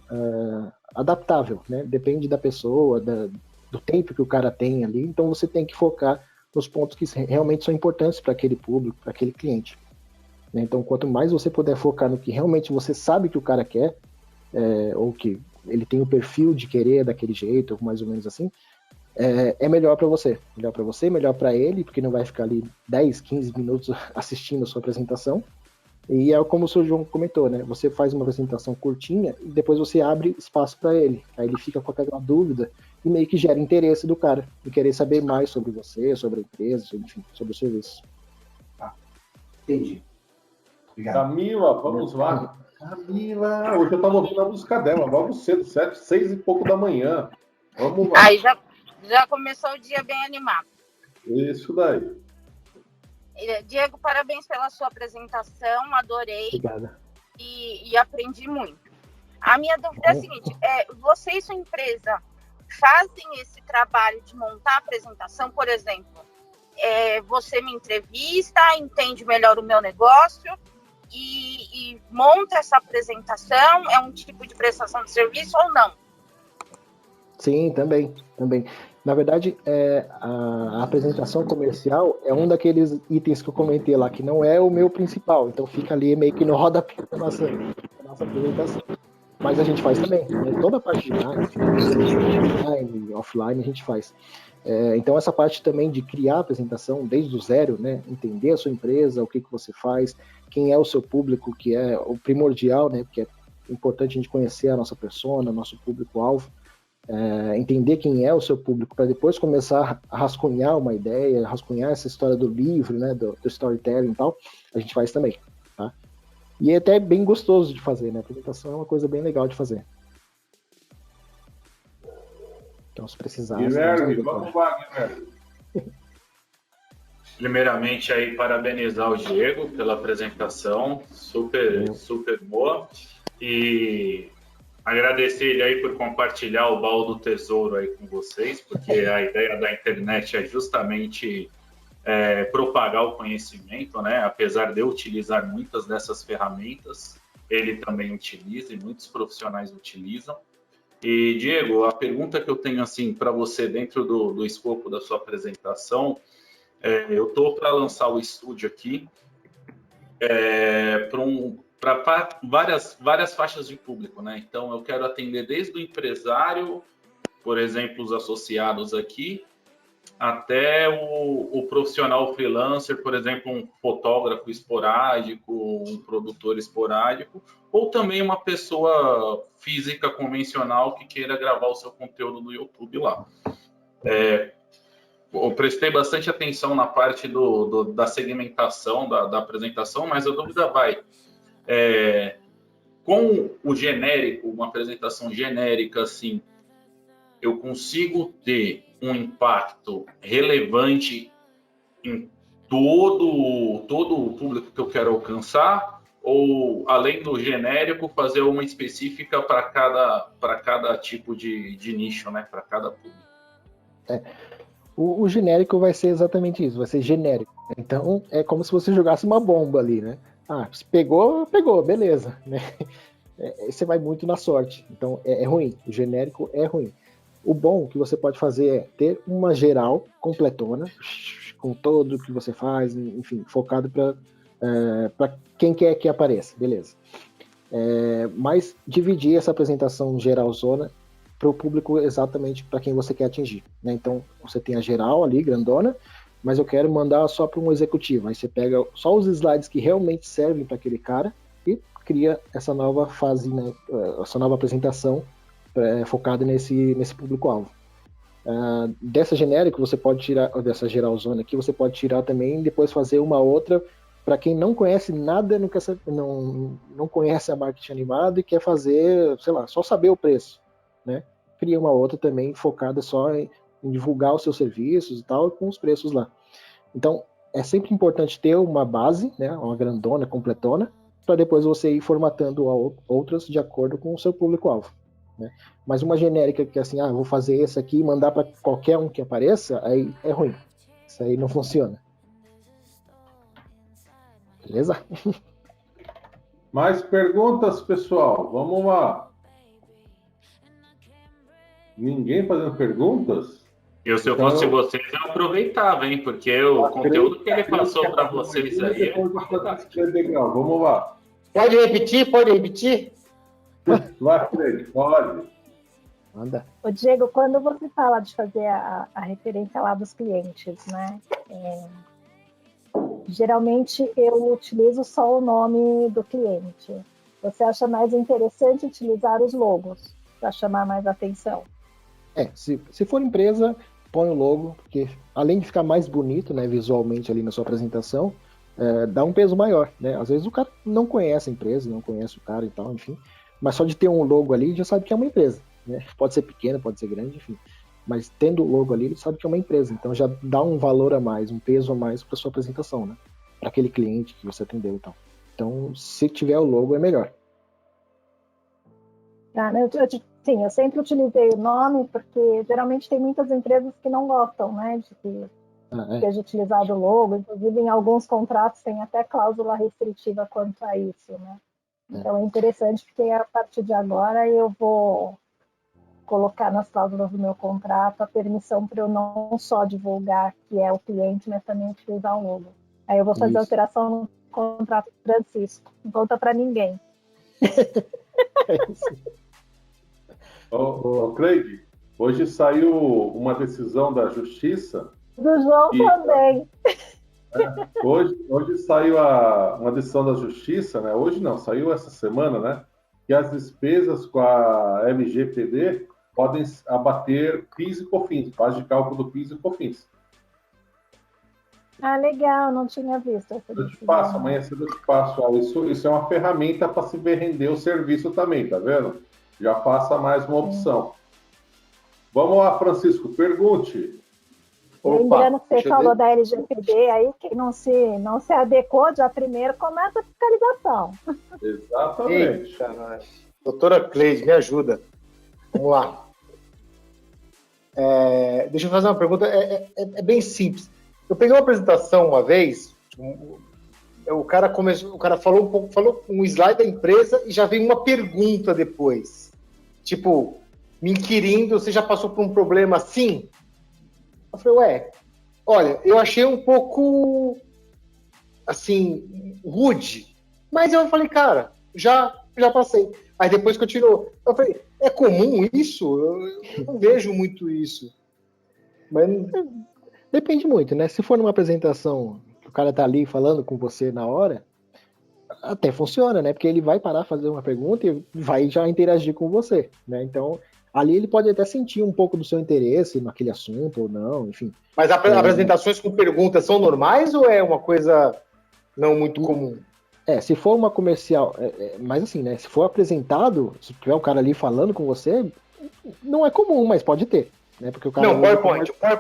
adaptável, né? Depende da pessoa, do tempo que o cara tem ali. Então você tem que focar nos pontos que realmente são importantes para aquele público, para aquele cliente. Né? Então, quanto mais você puder focar no que realmente você sabe que o cara quer, ou que ele tem o perfil de querer daquele jeito, ou mais ou menos assim, é melhor para você. Melhor para você, melhor para ele, porque não vai ficar ali 10, 15 minutos assistindo a sua apresentação. E é como o seu João comentou, né? Você faz uma apresentação curtinha e depois você abre espaço para ele. Aí ele fica com aquela dúvida e meio que gera interesse do cara, de querer saber mais sobre você, sobre a empresa, enfim, sobre o serviço. Entendi. Obrigado. Camila, vamos lá. Camila, hoje eu estava ouvindo a música dela, logo cedo, 6 e pouco da manhã. Vamos lá. Aí já começou o dia bem animado. Isso daí. Diego, parabéns pela sua apresentação, adorei. Obrigada. E aprendi muito. A minha dúvida é a seguinte, você e sua empresa fazem esse trabalho de montar a apresentação, por exemplo, você me entrevista, entende melhor o meu negócio, e monta essa apresentação? É um tipo de prestação de serviço ou não? Sim, também. Na verdade, a apresentação comercial é um daqueles itens que eu comentei lá, que não é o meu principal. Então fica ali meio que no rodapé da nossa apresentação. Mas a gente faz também, né? Toda a parte de marketing, online, offline, a gente faz. Então essa parte também de criar a apresentação desde o zero, né? Entender a sua empresa, o que você faz, quem é o seu público, que é o primordial, né? Porque é importante a gente conhecer a nossa persona, nosso público-alvo. Entender quem é o seu público para depois começar a rascunhar uma ideia, rascunhar essa história do livro, né, do storytelling e tal, a gente faz também, tá? E é até bem gostoso de fazer, né? A apresentação é uma coisa bem legal de fazer. Então, se precisar... Guilherme, vamos lá, Guilherme. Primeiramente, aí, parabenizar o Diego pela apresentação, super boa, e agradecer ele aí por compartilhar o baú do tesouro aí com vocês, porque a ideia da internet é justamente propagar o conhecimento, né? Apesar de eu utilizar muitas dessas ferramentas, ele também utiliza e muitos profissionais utilizam. E, Diego, a pergunta que eu tenho assim para você dentro do escopo da sua apresentação, eu estou para lançar o estúdio aqui para várias faixas de público, né? Então, eu quero atender desde o empresário, por exemplo, os associados aqui, até o profissional freelancer, por exemplo, um fotógrafo esporádico, um produtor esporádico, ou também uma pessoa física convencional que queira gravar o seu conteúdo no YouTube lá. Eu prestei bastante atenção na parte da segmentação, da apresentação, mas a dúvida vai... com o genérico, uma apresentação genérica, assim, eu consigo ter um impacto relevante em todo o público que eu quero alcançar, ou, além do genérico, fazer uma específica para cada tipo de nicho, né? Para cada público. O genérico vai ser exatamente isso, vai ser genérico. Então, é como se você jogasse uma bomba ali, né? Se pegou, beleza, né? Você vai muito na sorte. Então, é ruim. O genérico é ruim. O bom que você pode fazer é ter uma geral completona, com tudo o que você faz, enfim, focado para quem quer que apareça, beleza. Mas dividir essa apresentação geralzona para o público exatamente para quem você quer atingir, né? Então, você tem a geral ali, grandona, mas eu quero mandar só para um executivo. Aí você pega só os slides que realmente servem para aquele cara e cria essa nova fase, né? Essa nova apresentação focada nesse público-alvo. Dessa genérica você pode tirar, dessa geralzona aqui, você pode tirar também e depois fazer uma outra para quem não conhece nada, não conhece a marketing animado e quer fazer, sei lá, só saber o preço, né? Cria uma outra também focada só em divulgar os seus serviços e tal, com os preços lá. Então, é sempre importante ter uma base, né, uma grandona, completona, para depois você ir formatando outras de acordo com o seu público-alvo, né? Mas uma genérica que assim, vou fazer esse aqui e mandar para qualquer um que apareça, aí é ruim. Isso aí não funciona. Beleza? Mais perguntas, pessoal? Vamos lá. Ninguém fazendo perguntas? Se eu fosse vocês, eu aproveitava, hein? Porque o conteúdo que ele passou para vocês aí... Vamos lá. Pode repetir? Vai, Fred, pode. Manda. Ô, Diego, quando você fala de fazer a referência lá dos clientes, né? Geralmente eu utilizo só o nome do cliente. Você acha mais interessante utilizar os logos para chamar mais atenção? Se for empresa, põe o logo, porque além de ficar mais bonito, né, visualmente ali na sua apresentação, dá um peso maior, né? Às vezes o cara não conhece a empresa, não conhece o cara e tal, enfim, mas só de ter um logo ali já sabe que é uma empresa, né? Pode ser pequena, pode ser grande, enfim, mas tendo o logo ali ele sabe que é uma empresa, então já dá um valor a mais, um peso a mais para sua apresentação, né? Para aquele cliente que você atendeu e tal. Então, se tiver o logo é melhor. Sim, eu sempre utilizei o nome porque geralmente tem muitas empresas que não gostam, né, seja utilizado o logo. Inclusive, em alguns contratos tem até cláusula restritiva quanto a isso, né? Então é interessante porque a partir de agora eu vou colocar nas cláusulas do meu contrato a permissão para eu não só divulgar que é o cliente, mas também utilizar o logo. Aí eu vou fazer alteração no contrato do Francisco. Não conta para ninguém. Cleide, hoje saiu uma decisão da Justiça. Do João também. Hoje saiu uma decisão da Justiça, né? Hoje não, saiu essa semana, né? Que as despesas com a LGPD podem abater PIS e COFINS, base de cálculo do PIS e COFINS. Ah, legal, não tinha visto essa Eu te passo, amanhã cedo eu te passo. Isso é uma ferramenta para se render o serviço também, tá vendo? Já passa mais uma opção. Vamos lá, Francisco, pergunte. Lembrando que você falou da LGPD aí, que não se adequou, já primeiro começa a fiscalização. Exatamente. Eita, doutora Cleide, me ajuda. Vamos lá. Deixa eu fazer uma pergunta, é bem simples. Eu peguei uma apresentação uma vez, o cara falou um pouco, falou um slide da empresa e já veio uma pergunta depois. Tipo, me inquirindo, você já passou por um problema assim? Eu falei, olha, eu achei um pouco, assim, rude, mas eu falei, cara, já passei. Aí depois continuou. Eu falei, é comum isso? Eu não vejo muito isso. Mas depende muito, né? Se for numa apresentação que o cara tá ali falando com você na hora, até funciona, né? Porque ele vai parar, fazer uma pergunta e vai já interagir com você, né? Então, ali ele pode até sentir um pouco do seu interesse naquele assunto ou não, enfim. Mas apresentações com perguntas são normais ou é uma coisa não muito comum? Se for uma comercial, mas assim, né? Se for apresentado, se tiver o cara ali falando com você, não é comum, mas pode ter, né? Porque o cara não, PowerPoint. Alguém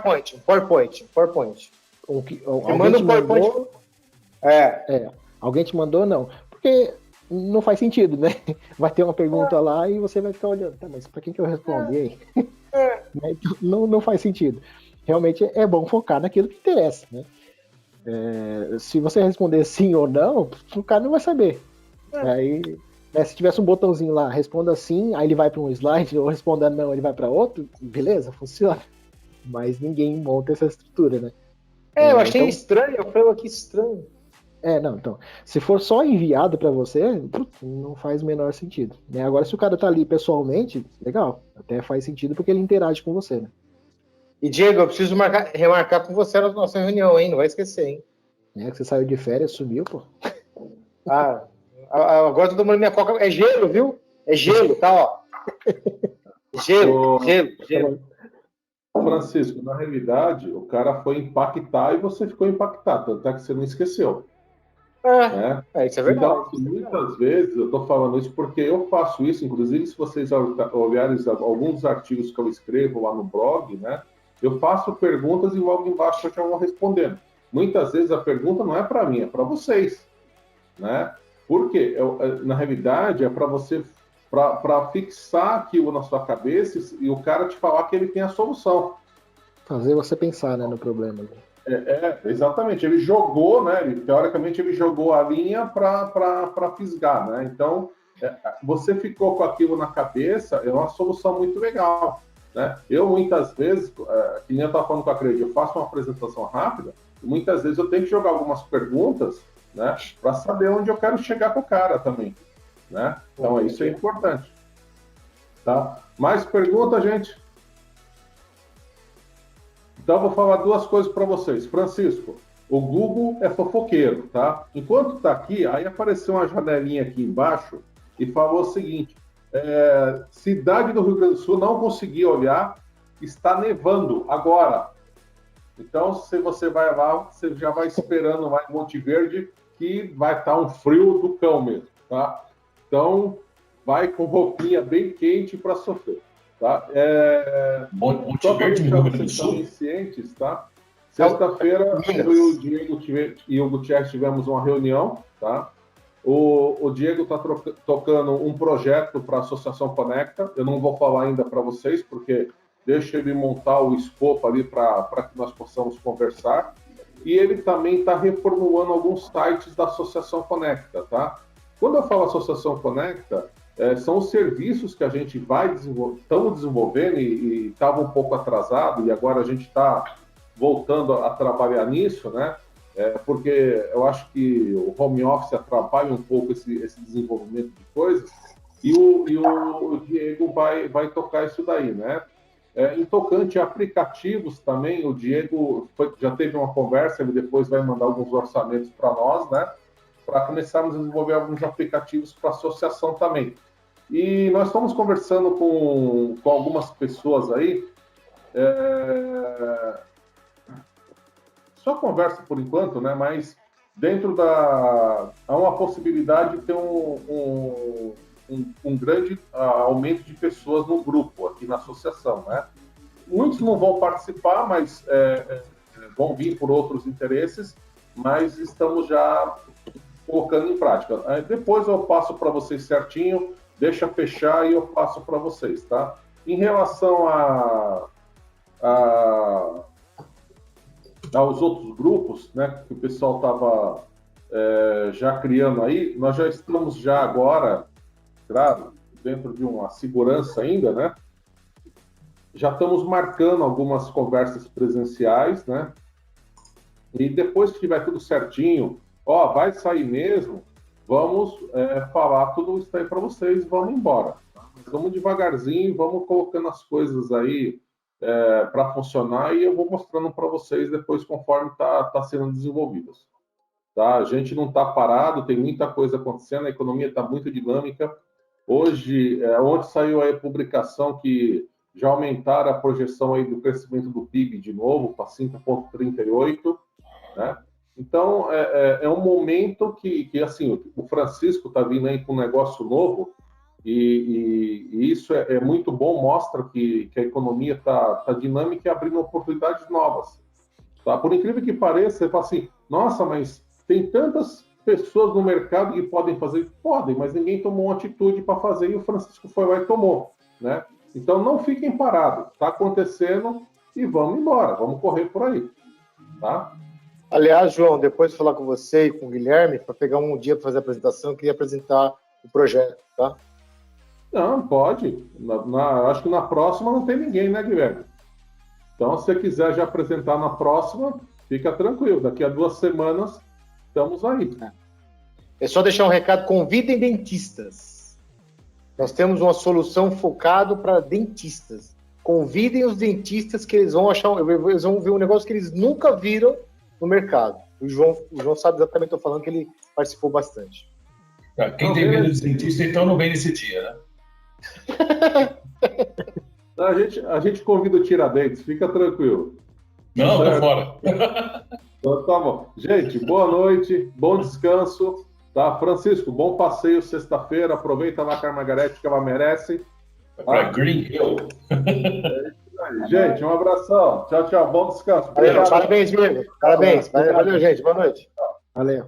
manda te um PowerPoint. Mandou, alguém te mandou, não. Porque não faz sentido, né? Vai ter uma pergunta lá e você vai ficar olhando. Tá, mas pra quem que eu respondo? E aí? Não faz sentido. Realmente é bom focar naquilo que interessa, né? Se você responder sim ou não, o cara não vai saber. Aí, se tivesse um botãozinho lá, responda sim, aí ele vai para um slide, ou responda não, ele vai para outro, beleza, funciona. Mas ninguém monta essa estrutura, né? Eu achei estranho, eu falei, que estranho. Então, se for só enviado para você, não faz o menor sentido, né? Agora, se o cara tá ali pessoalmente, legal, até faz sentido porque ele interage com você, né? E, Diego, eu preciso remarcar com você na nossa reunião, hein? Não vai esquecer, hein? Que você saiu de férias, sumiu, pô. Agora eu tô tomando minha coca. É gelo, viu? É gelo, tá, ó. Gelo. Francisco, na realidade, o cara foi impactar e você ficou impactado, até que você não esqueceu. Isso é verdade. Então, muitas vezes, eu estou falando isso porque eu faço isso, inclusive, se vocês olharem alguns artigos que eu escrevo lá no blog, né? Eu faço perguntas e logo embaixo eu já vou respondendo. Muitas vezes a pergunta não é para mim, é para vocês, né? Porque, na realidade, é para você, para fixar aquilo na sua cabeça e o cara te falar que ele tem a solução. Fazer você pensar, né, no problema. Exatamente. Ele jogou, né? Teoricamente, ele jogou a linha para fisgar, né? Então, você ficou com aquilo na cabeça, é uma solução muito legal. Né? Eu, muitas vezes, que nem eu estava falando com a Cleide, eu faço uma apresentação rápida, e muitas vezes eu tenho que jogar algumas perguntas, né, para saber onde eu quero chegar com o cara também. Né? Então, isso é importante. Tá? Mais pergunta, gente? Então, eu vou falar duas coisas para vocês. Francisco, o Google é fofoqueiro, tá? Enquanto está aqui, aí apareceu uma janelinha aqui embaixo e falou o seguinte: cidade do Rio Grande do Sul, não consegui olhar, está nevando agora. Então, se você vai lá, você já vai esperando lá em Monte Verde, que vai estar um frio do cão mesmo, tá? Então, vai com roupinha bem quente para sofrer, tá? Monte Verde, no Rio Grande do Sul? Cientes, tá? Sexta-feira, eu e o Diego e o Gutierrez tivemos uma reunião, tá? O Diego está tocando um projeto para a Associação Conecta. Eu não vou falar ainda para vocês, porque deixo ele montar o escopo ali para que nós possamos conversar. E ele também está reformulando alguns sites da Associação Conecta, tá? Quando eu falo Associação Conecta, são os serviços que a gente estamos desenvolvendo e estava um pouco atrasado, e agora a gente está voltando a trabalhar nisso, né? Porque eu acho que o home office atrapalha um pouco esse desenvolvimento de coisas, e o Diego vai tocar isso daí, né? Em tocante a aplicativos também, o Diego já teve uma conversa, ele depois vai mandar alguns orçamentos para nós, né? Para começarmos a desenvolver alguns aplicativos para a associação também. E nós estamos conversando com algumas pessoas aí, só conversa por enquanto, né? Mas dentro há uma possibilidade de ter um grande aumento de pessoas no grupo aqui na associação, né? Muitos não vão participar, mas vão vir por outros interesses, mas estamos já colocando em prática. Depois eu passo para vocês certinho, deixa fechar e eu passo para vocês, tá? Em relação aos outros grupos, né, que o pessoal estava já criando aí, nós já estamos já agora, claro, dentro de uma segurança ainda, né? Já estamos marcando algumas conversas presenciais, né? E depois que tiver tudo certinho, vai sair mesmo, vamos falar tudo isso aí para vocês, vamos embora. Tá? Vamos devagarzinho, vamos colocando as coisas aí para funcionar e eu vou mostrando para vocês depois conforme tá sendo desenvolvidas. Tá? A gente não está parado, tem muita coisa acontecendo, a economia está muito dinâmica. Hoje, ontem saiu aí a publicação que já aumentaram a projeção aí do crescimento do PIB de novo para 5,38, né? Então, é um momento que assim, o Francisco está vindo aí com um negócio novo e isso é muito bom, mostra que a economia está dinâmica e abrindo oportunidades novas. Tá? Por incrível que pareça, você fala assim, nossa, mas tem tantas pessoas no mercado que podem fazer. Podem, mas ninguém tomou uma atitude para fazer e o Francisco foi lá e tomou, né? Então, não fiquem parados. Está acontecendo e vamos embora, vamos correr por aí, tá? Aliás, João, depois de falar com você e com o Guilherme, para pegar um dia para fazer a apresentação, eu queria apresentar o projeto, tá? Não, pode. Acho que na próxima não tem ninguém, né, Guilherme? Então, se você quiser já apresentar na próxima, fica tranquilo. Daqui a 2 semanas, estamos aí. É só deixar um recado, convidem dentistas. Nós temos uma solução focada para dentistas. Convidem os dentistas que eles vão ver um negócio que eles nunca viram no mercado. O João sabe exatamente o que eu estou falando, que ele participou bastante. Quem tem medo de dentista, então não vem nesse dia, né? A gente convida o Tiradentes, fica tranquilo. Não, tá fora. Então, tá bom. Gente, boa noite, bom descanso. Tá? Francisco, bom passeio sexta-feira. Aproveita lá com a Margarete, que ela merece. Para Green Hill. Gente, um abração. Tchau, tchau. Bom descanso. Parabéns, Diego. Parabéns. Valeu, gente. Boa noite. Valeu.